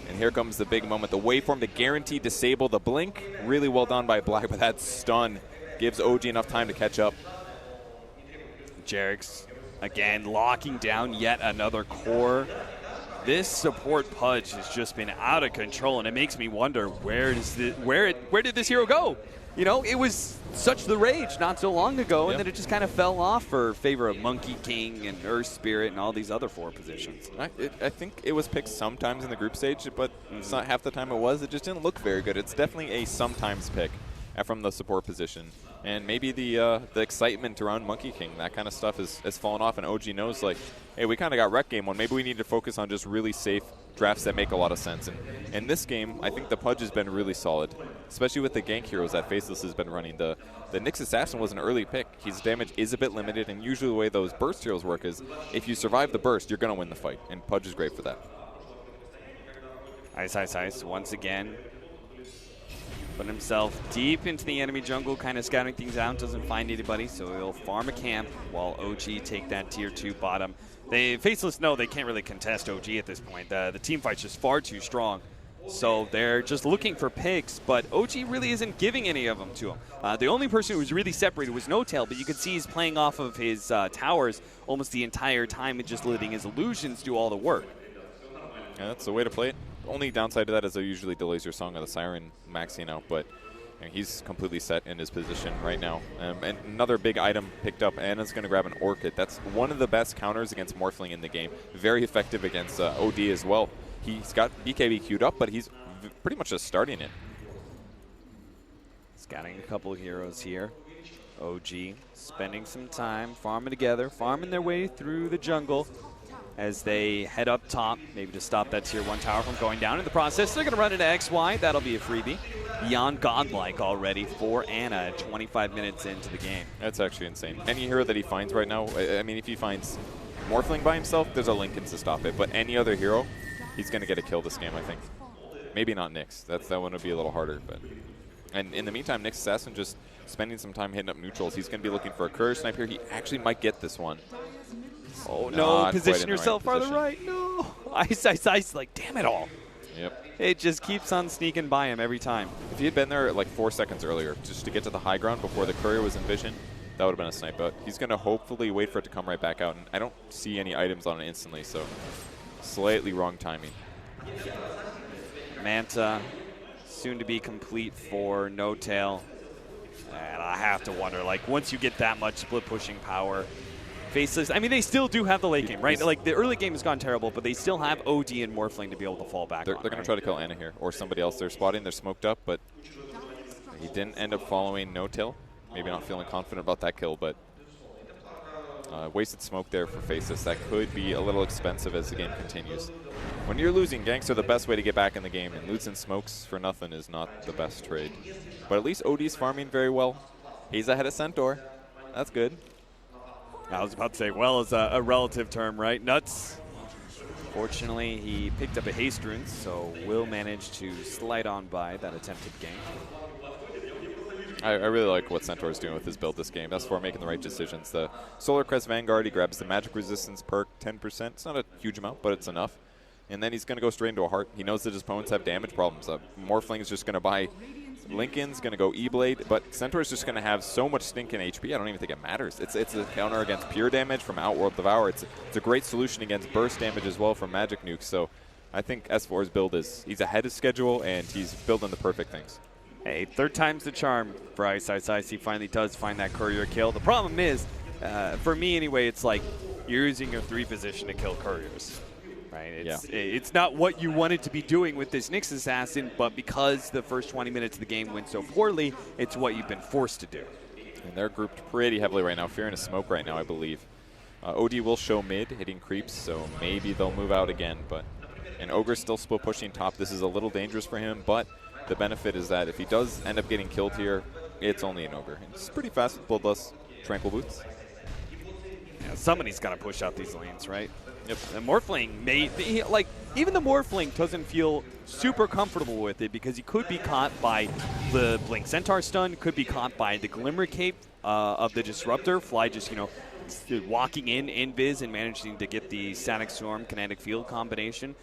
And here comes the big moment. The waveform to guarantee disable the blink. Really well done by Black, but that stun gives OG enough time to catch up. Jerix, again, locking down yet another core. This support Pudge has just been out of control, and it makes me wonder where did this hero go? You know, it was such the rage not so long ago, and then it just kind of fell off for favor of Monkey King and Earth Spirit and all these other 4 positions. I think it was picked sometimes in the group stage, but it's not half the time it was. It just didn't look very good. It's definitely a sometimes pick from the support position. And maybe the excitement around Monkey King, that kind of stuff has fallen off, and OG knows, like, hey, we kind of got wrecked game 1. Maybe we need to focus on just really safe drafts that make a lot of sense. And in this game, I think the Pudge has been really solid, especially with the gank heroes that Faceless has been running. The Nyx Assassin was an early pick. His damage is a bit limited, and usually the way those burst heroes work is if you survive the burst, you're going to win the fight, and Pudge is great for that. Ice once again. Put himself deep into the enemy jungle, kind of scouting things out, doesn't find anybody, so he'll farm a camp while OG take that tier 2 bottom. They Faceless know they can't really contest OG at this point. The team fight's just far too strong. So they're just looking for picks, but OG really isn't giving any of them to him. The only person who was really separated was No-Tail, but you can see he's playing off of his towers almost the entire time and just letting his illusions do all the work. Yeah, that's the way to play it. Only downside to that is it usually delays your Song of the Siren maxing out, but he's completely set in his position right now. And another big item picked up, Anna's going to grab an Orchid. That's one of the best counters against Morphling in the game. Very effective against OD as well. He's got BKB queued up, but he's pretty much just starting it. Scouting a couple of heroes here. OG spending some time farming together, farming their way through the jungle as they head up top, maybe to stop that tier 1 tower from going down. In the process, they're going to run into XY. That'll be a freebie. Beyond godlike already for Anna 25 minutes into the game. That's actually insane. Any hero that he finds right now, I mean, if he finds Morphling by himself, there's a Lincoln to stop it. But any other hero, he's going to get a kill this game, I think. Maybe not Nyx. That one would be a little harder. But and in the meantime, Nyx Assassin just spending some time hitting up neutrals. He's going to be looking for a Courage Snipe here. He actually might get this one. Oh, no. Position yourself farther right. No. Ice. Like, damn it all. Yep. It just keeps on sneaking by him every time. If he had been there like 4 seconds earlier, just to get to the high ground before the courier was in vision, that would have been a snipe. But he's going to hopefully wait for it to come right back out. And I don't see any items on it instantly, so slightly wrong timing. Manta, soon to be complete for No-Tail. And I have to wonder, like, once you get that much split pushing power, Faceless, I mean, they still do have the late game, right? Like, the early game has gone terrible, but they still have OD and Morphling to be able to fall back They're going to try to kill Anna here, or somebody else they're spotting. They're smoked up, but he didn't end up following No-Tail. Maybe not feeling confident about that kill, but wasted smoke there for Faceless. That could be a little expensive as the game continues. When you're losing, ganks are the best way to get back in the game, and losing smokes for nothing is not the best trade. But at least OD's farming very well. He's ahead of Centaur. That's good. I was about to say, well, is a relative term, right? Nuts. Fortunately, he picked up a haste rune, so will manage to slide on by that attempted gank. I really like what Centaur's doing with his build this game. S4 making the right decisions. The Solar Crest Vanguard, he grabs the magic resistance perk, 10%. It's not a huge amount, but it's enough. And then he's going to go straight into a heart. He knows that his opponents have damage problems. Morphling is just going to buy Lincoln's going to go E-Blade, but Centaur's just going to have so much stinking HP, I don't even think it matters. It's a counter against pure damage from Outworld Devour. It's a great solution against burst damage as well from Magic Nuke. So I think S4's build he's ahead of schedule, and he's building the perfect things. Hey, third time's the charm for Ice. He finally does find that courier kill. The problem is, for me anyway, it's like you're using your 3 position to kill couriers. Right? It's not what you wanted to be doing with this Nyx Assassin, but because the first 20 minutes of the game went so poorly, it's what you've been forced to do. And they're grouped pretty heavily right now. Fearing a smoke right now, I believe. OD will show mid, hitting creeps, so maybe they'll move out again. And Ogre's still split pushing top. This is a little dangerous for him, but the benefit is that if he does end up getting killed here, it's only an Ogre. It's pretty fast with Bloodlust Tranquil Boots. Yeah, somebody's got to push out these lanes, right? Yep. The Morphling like even the Morphling doesn't feel super comfortable with it because he could be caught by the Blink Centaur stun, could be caught by the Glimmer Cape of the Disruptor. Fly just, walking in invis and managing to get the Static Storm Kinetic Field combination.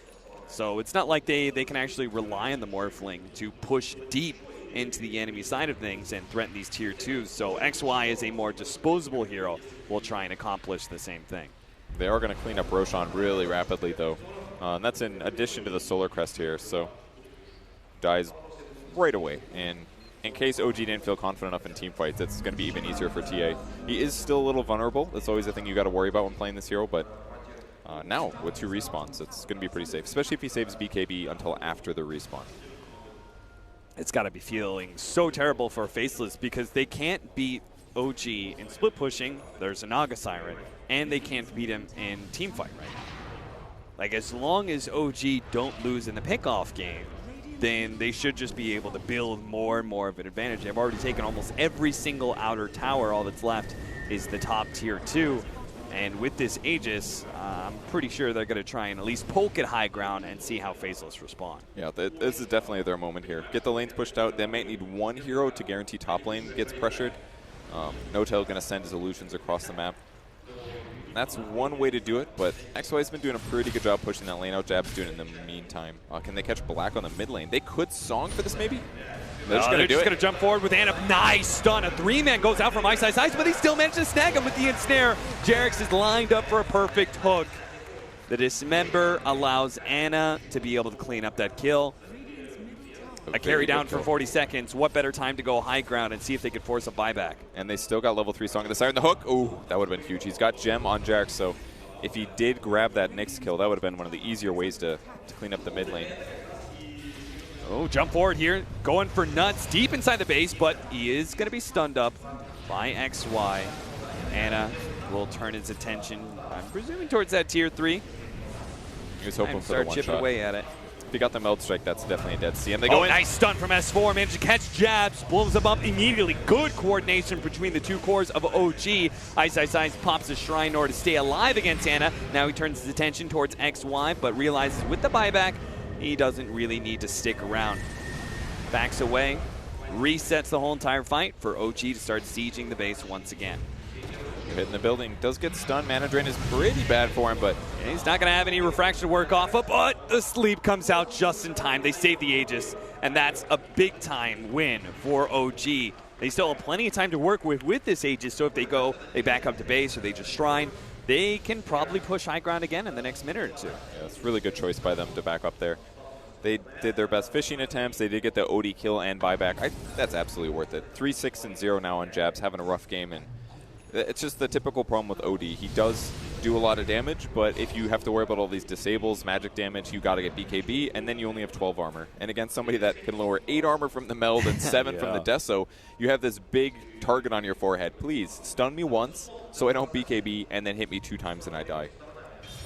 So it's not like they can actually rely on the Morphling to push deep into the enemy side of things and threaten these tier 2s. So XY is a more disposable hero, will try and accomplish the same thing. They are going to clean up Roshan really rapidly, though. And that's in addition to the Solar Crest here, so dies right away. And in case OG didn't feel confident enough in team fights, it's going to be even easier for TA. He is still a little vulnerable. That's always a thing you got to worry about when playing this hero, but now with 2 respawns, it's going to be pretty safe, especially if he saves BKB until after the respawn. It's got to be feeling so terrible for Faceless because they can't beat OG in split pushing. There's a Naga Siren, and they can't beat him in team fight right now. Like, as long as OG don't lose in the pickoff game, then they should just be able to build more and more of an advantage. They've already taken almost every single outer tower. All that's left is the top tier 2. And with this Aegis, I'm pretty sure they're going to try and at least poke at high ground and see how Faceless respond. Yeah, this is definitely their moment here. Get the lanes pushed out. They might need 1 hero to guarantee top lane gets pressured. No-Tail going to send his illusions across the map. That's one way to do it, but XY's been doing a pretty good job pushing that lane out. Jab's doing it in the meantime. Can they catch Black on the mid lane? They could Song for this, maybe? They're just going to jump forward with Anna. Nice stun. A 3-man goes out from Ice, but he still managed to snag him with the ensnare. Jarex is lined up for a perfect hook. The Dismember allows Anna to be able to clean up that kill. A carry down for 40 seconds. What better time to go high ground and see if they could force a buyback? And they still got level 3 Song of the Siren. The hook, ooh, that would have been huge. He's got Gem on Jarex, so if he did grab that Nyx kill, that would have been one of the easier ways to clean up the mid lane. Oh, jump forward here, going for nuts deep inside the base, but he is going to be stunned up by XY. Anna will turn his attention, I'm presuming, towards that tier 3. He was hoping for the start one chipping shot. Away at it. If he got the Meld Strike, that's definitely a dead CM. They go in. Nice stun from S4, managed to catch Jabs, blows him up immediately. Good coordination between the 2 cores of OG. Ice pops a Shrine Lord to stay alive against Anna. Now he turns his attention towards XY, but realizes with the buyback, he doesn't really need to stick around. Backs away, resets the whole entire fight for OG to start sieging the base once again. Hitting the building, does get stunned. Mana Drain is pretty bad for him, but he's not going to have any refraction to work off of, but the sleep comes out just in time. They save the Aegis, and that's a big-time win for OG. They still have plenty of time to work with this Aegis, so if they back up to base or they just Shrine, they can probably push high ground again in the next minute or 2. Yeah, it's a really good choice by them to back up there. They did their best fishing attempts. They did get the OD kill and buyback. That's absolutely worth it. 3-6-0 now on Jabs, having a rough game, and it's just the typical problem with OD. He does do a lot of damage, but if you have to worry about all these disables, magic damage, you got to get BKB, and then you only have 12 armor. And against somebody that can lower 8 armor from the Meld and 7 from the Deso, you have this big target on your forehead. Please, stun me once so I don't BKB, and then hit me 2 times and I die.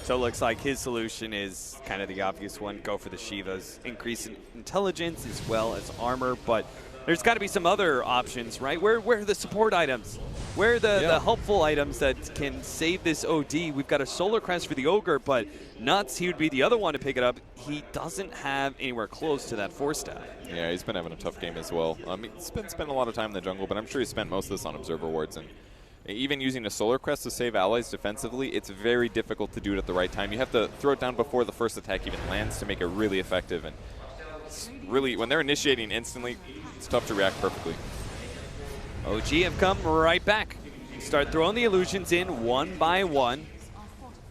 So it looks like his solution is kind of the obvious one. Go for the Shivas. Increase in intelligence as well as armor, but there's got to be some other options, right? Where are the support items? Where are the helpful items that can save this OD? We've got a Solar Crest for the Ogre, but Nuts, he would be the other one to pick it up. He doesn't have anywhere close to that 4-stat. Yeah, he's been having a tough game as well. He's been spending a lot of time in the jungle, but I'm sure he spent most of this on Observer Wards. And even using a Solar Crest to save allies defensively, it's very difficult to do it at the right time. You have to throw it down before the first attack even lands to make it really effective. And It's really, when they're initiating instantly, it's tough to react perfectly. OG have come right back. Start throwing the illusions in one by one.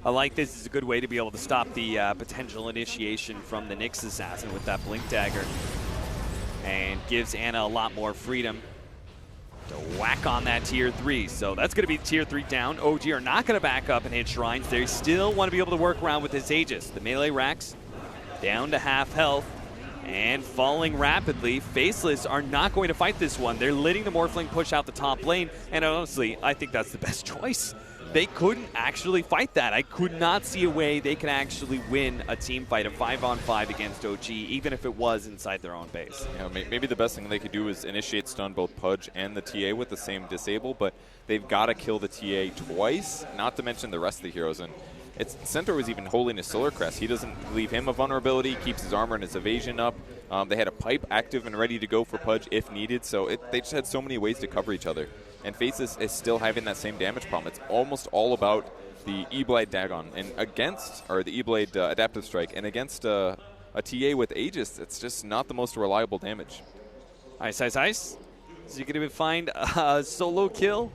I like this as a good way to be able to stop the potential initiation from the Nyx Assassin with that Blink Dagger. And gives Ana a lot more freedom to whack on that tier 3. So that's going to be tier 3 down. OG are not going to back up and hit shrines. They still want to be able to work around with this Aegis. The melee racks down to half health and falling rapidly. Faceless are not going to fight this one. They're letting the Morphling push out the top lane. And honestly, I think that's the best choice. They couldn't actually fight that. I could not see a way they can actually win a team fight, a 5-on-5 against OG, even if it was inside their own base. Yeah, maybe the best thing they could do is initiate stun both Pudge and the TA with the same disable, but they've got to kill the TA twice, not to mention the rest of the heroes. And Centaur was even holding his Solar Crest. He doesn't leave him a vulnerability, keeps his armor and his evasion up. They had a pipe active and ready to go for Pudge if needed, so they just had so many ways to cover each other. And Faceless is still having that same damage problem. It's almost all about the E-Blade Dagon. And against, or the E-Blade Adaptive Strike, and against a TA with Aegis, it's just not the most reliable damage. Ice. Is he going to find a solo kill?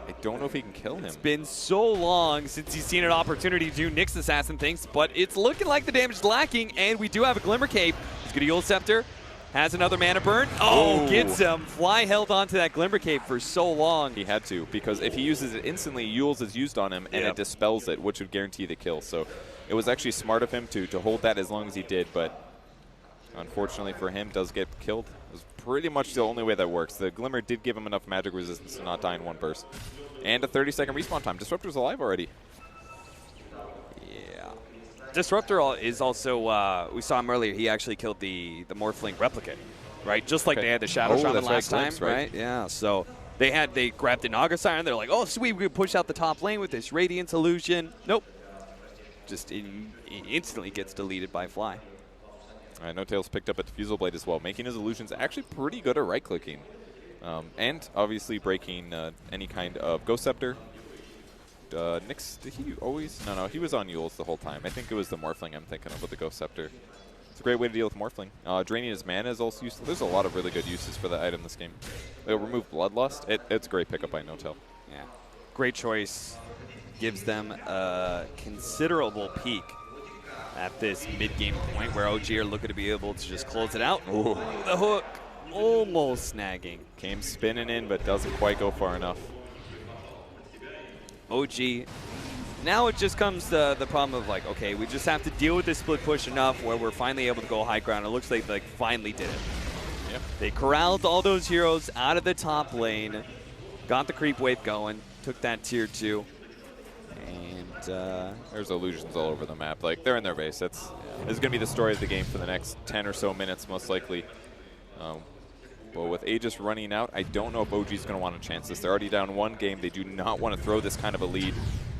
I don't know if he can kill him. It's been so long since he's seen an opportunity to do Nyx Assassin things, but it's looking like the damage is lacking, and we do have a Glimmer Cape. He's going to Eul Scepter. Has another mana burn. Oh, gets him. Fly held onto that Glimmer Cape for so long. He had to, because if he uses it instantly, Eul's is used on him, and it dispels it, which would guarantee the kill. So it was actually smart of him to hold that as long as he did, but unfortunately for him, does get killed. It was pretty much the only way that works. The Glimmer did give him enough magic resistance to not die in one burst. And a 30-second respawn time. Disruptor's alive already. Disruptor is also, we saw him earlier, he actually killed the Morphling Replicant, right? Just like they had the Shadow Shaman last time, right? Yeah, so they grabbed the Naga Siren, they're like, oh sweet, we can push out the top lane with this Radiance Illusion. Nope. Just instantly gets deleted by Fly. All right, No Tails picked up a Diffusal Blade as well, making his illusions actually pretty good at right-clicking. And obviously breaking any kind of Ghost Scepter. Nyx, did he always? No, he was on Eul's the whole time. I think it was the Morphling I'm thinking of with the Ghost Scepter. It's a great way to deal with Morphling. Draining his mana is also useful. There's a lot of really good uses for that item in this game. It'll remove Bloodlust. It's a great pickup by No Tail. Yeah, great choice. Gives them a considerable peak at this mid-game point where OG are looking to be able to just close it out. Ooh. The hook almost snagging. Came spinning in, but doesn't quite go far enough. OG, now it just comes to the problem of like, okay, we just have to deal with this split push enough where we're finally able to go high ground. It looks like they finally did it. Yep. They corralled all those heroes out of the top lane, got the creep wave going, took that tier 2, and there's illusions all over the map. Like, they're in their base. This is going to be the story of the game for the next 10 or so minutes, most likely. But with Aegis running out, I don't know if OG's going to want to chance this. They're already down one game. They do not want to throw this kind of a lead.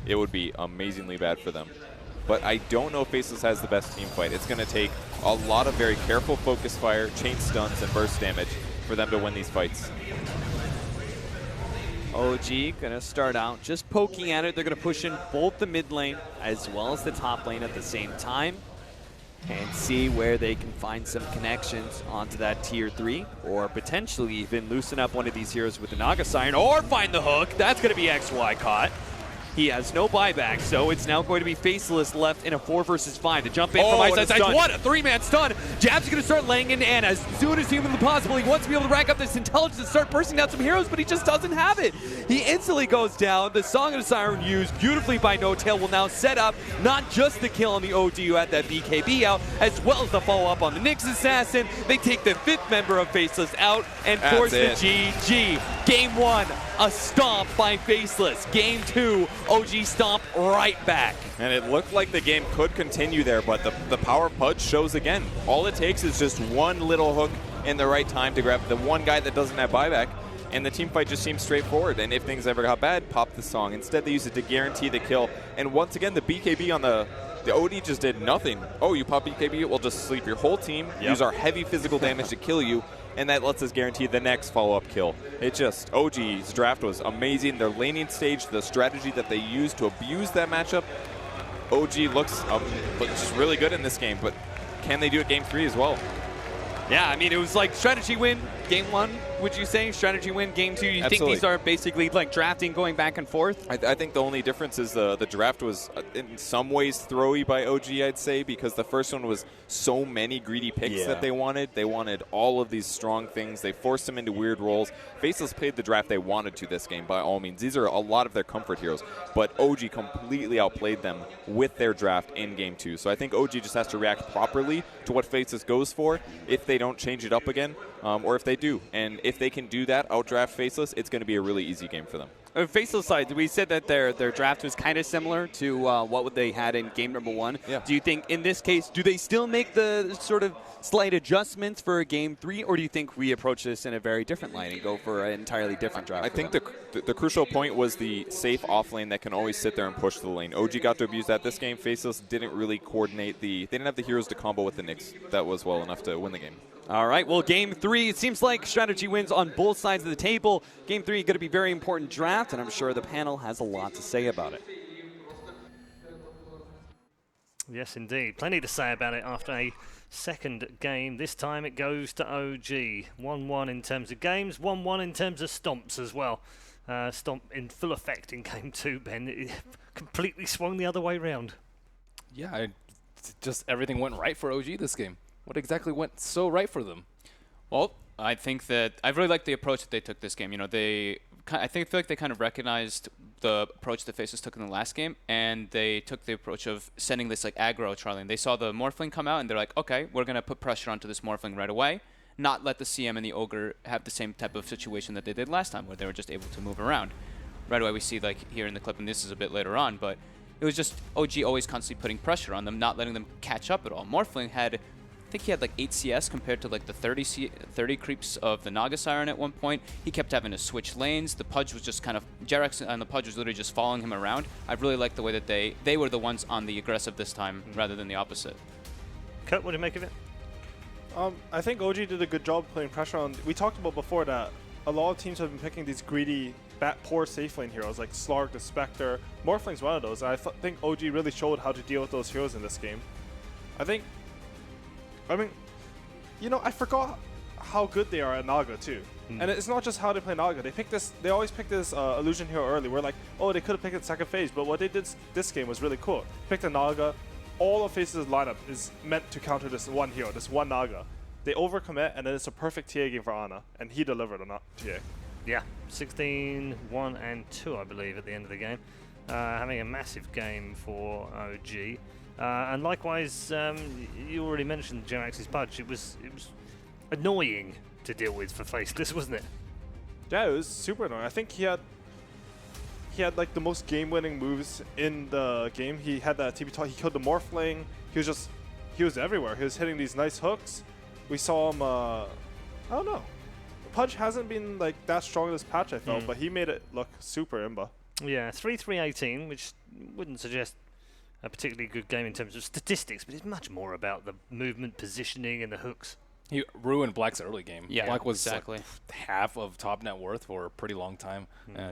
It would be amazingly bad for them. But I don't know if Faceless has the best team fight. It's going to take a lot of very careful focus fire, chain stuns, and burst damage for them to win these fights. OG going to start out just poking at it. They're going to push in both the mid lane as well as the top lane at the same time and see where they can find some connections onto that tier 3 or potentially even loosen up one of these heroes with the Naga Siren or find the hook. That's going to be XY caught. He has no buyback, so it's now going to be Faceless left in a 4 versus 5. The jump in from Ice. What a 3-man stun. Jab's going to start laying in Ana as soon as humanly possible. He wants to be able to rack up this intelligence and start bursting down some heroes, but he just doesn't have it. He instantly goes down. The Song of the Siren used beautifully by No Tail will now set up not just the kill on the OD who had that BKB out, as well as the follow-up on the Nyx Assassin. They take the 5th member of Faceless out and force the GG. Game 1, a stomp by Faceless. Game 2, OG stomp right back. And it looked like the game could continue there, but the power of Pudge shows again. All it takes is just one little hook in the right time to grab the one guy that doesn't have buyback, and the team fight just seems straightforward. And if things ever got bad, pop the Song. Instead, they use it to guarantee the kill. And once again, the BKB on the OD just did nothing. Oh, you pop BKB, we'll just sleep your whole team, use our heavy physical damage to kill you, and that lets us guarantee the next follow-up kill. It just, OG's draft was amazing. Their laning stage, the strategy that they used to abuse that matchup, OG looks just really good in this game, but can they do it game 3 as well? Yeah, I mean, it was like strategy win game 1, would you say? Strategy win game 2? You think Absolutely. these are basically like drafting going back and forth? I think the only difference is the draft was in some ways throwy by OG, I'd say, because the first one was so many greedy picks that they wanted. They wanted all of these strong things. They forced them into weird roles. Faceless played the draft they wanted to this game, by all means. These are a lot of their comfort heroes, but OG completely outplayed them with their draft in game 2. So I think OG just has to react properly to what Faceless goes for if they don't change it up again, or if they do. And if they can do that, outdraft Faceless, it's going to be a really easy game for them. Faceless side, we said that their draft was kind of similar to what they had in game number 1. Yeah. Do you think in this case, do they still make the sort of slight adjustments for game 3, or do you think we approach this in a very different light and go for an entirely different draft? I think the crucial point was the safe off lane that can always sit there and push the lane. OG got to abuse that this game. Faceless didn't really coordinate they didn't have the heroes to combo with the Nyx that was well enough to win the game. All right, well, game 3, it seems like strategy wins on both sides of the table. Game 3 going to be very important draft, and I'm sure the panel has a lot to say about it. Yes, indeed. Plenty to say about it after a second game. This time it goes to OG. 1-1 in terms of games, 1-1 in terms of stomps as well. Stomp in full effect in game 2, Ben. It completely swung the other way round. Yeah, just everything went right for OG this game. What exactly went so right for them? Well, I think that I really like the approach that they took this game. You know, I feel like they kind of recognized the approach that Faceless took in the last game, and they took the approach of sending this like aggro Charlie. They saw the Morphling come out, and they're like, okay, we're gonna put pressure onto this Morphling right away, not let the CM and the Ogre have the same type of situation that they did last time, where they were just able to move around. Right away, we see like here in the clip, and this is a bit later on, but it was just OG always constantly putting pressure on them, not letting them catch up at all. Morphling had, I think he had like 8 CS compared to like the 30 creeps of the Naga Siren at one point. He kept having to switch lanes. The Pudge was just kind of, Jerax and the Pudge was literally just following him around. I really like the way that they were the ones on the aggressive this time rather than the opposite. Kurt, what do you make of it? I think OG did a good job putting pressure on. We talked about before that a lot of teams have been picking these greedy, poor safe lane heroes like Slark, the Spectre. Morphling's one of those. And I think OG really showed how to deal with those heroes in this game. I mean, you know, I forgot how good they are at Naga too. And it's not just how they play Naga. They always pick this illusion hero early. We're like, oh, they could have picked it second phase, but what they did this game was really cool. Picked a Naga. All of Faceless' lineup is meant to counter this one hero, this one Naga. They overcommit, and then it's a perfect TA game for Ana, and he delivered on that TA. Yeah, 16, 1 and 2, I believe, at the end of the game. Having a massive game for OG. And likewise, you already mentioned Jerax's Pudge. It was annoying to deal with for Faceless, wasn't it? Yeah, it was super annoying. I think he had like the most game-winning moves in the game. He had that TP talk. He killed the Morphling. He was everywhere. He was hitting these nice hooks. We saw him. I don't know. Pudge hasn't been like that strong in this patch, I felt, but he made it look super imba. Yeah, 3-3-18, which wouldn't suggest a particularly good game in terms of statistics, but it's much more about the movement, positioning, and the hooks. He ruined Black's early game. Yeah, Black was exactly. like half of top net worth for a pretty long time,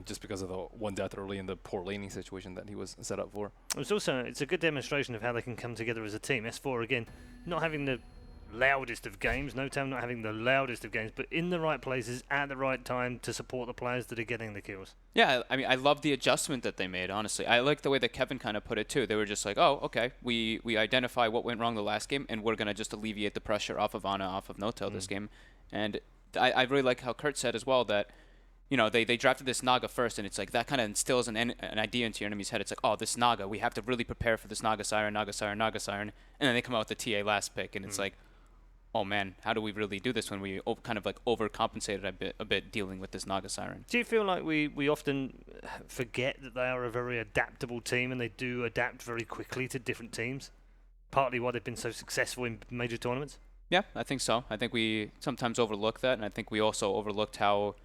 just because of the one death early and the poor laning situation that he was set up for. It's a good demonstration of how they can come together as a team. S4 again, not having the loudest of games, No Time not having the loudest of games, but in the right places at the right time to support the players that are getting the kills. Yeah, I mean, I love the adjustment that they made, honestly. I like the way that Kevin kind of put it, too. They were just like, oh, okay, we identify what went wrong the last game, and we're going to just alleviate the pressure off of Ana, off of Notel this game. And I really like how Kurt said as well that, you know, they drafted this Naga first, and it's like that kind of instills an idea into your enemy's head. It's like, oh, this Naga, we have to really prepare for this Naga Siren, Naga Siren, Naga Siren. And then they come out with the TA last pick, and it's like, oh man, how do we really do this when we kind of like overcompensated a bit dealing with this Naga Siren? Do you feel like we often forget that they are a very adaptable team and they do adapt very quickly to different teams? Partly why they've been so successful in major tournaments? Yeah, I think so. I think we sometimes overlook that, and I think we also overlooked how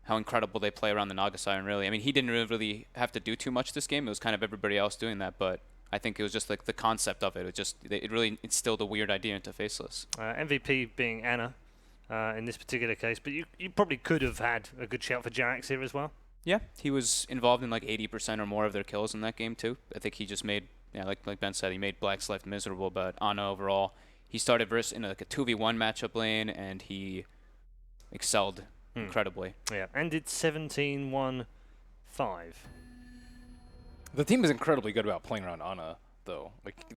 incredible they play around the Naga Siren, really. I mean, he didn't really have to do too much this game. It was kind of everybody else doing that, but I think it was just like the concept of it. It really instilled a weird idea into Faceless. MVP being Ana in this particular case, but you probably could have had a good shout for Jerax here as well. Yeah, he was involved in like 80% or more of their kills in that game too. I think he just made, like Ben said, he made Black's life miserable, but Ana overall, he started versus in like a 2v1 matchup lane, and he excelled incredibly. Yeah, ended 17-1-5. The team is incredibly good about playing around Ana, though. Like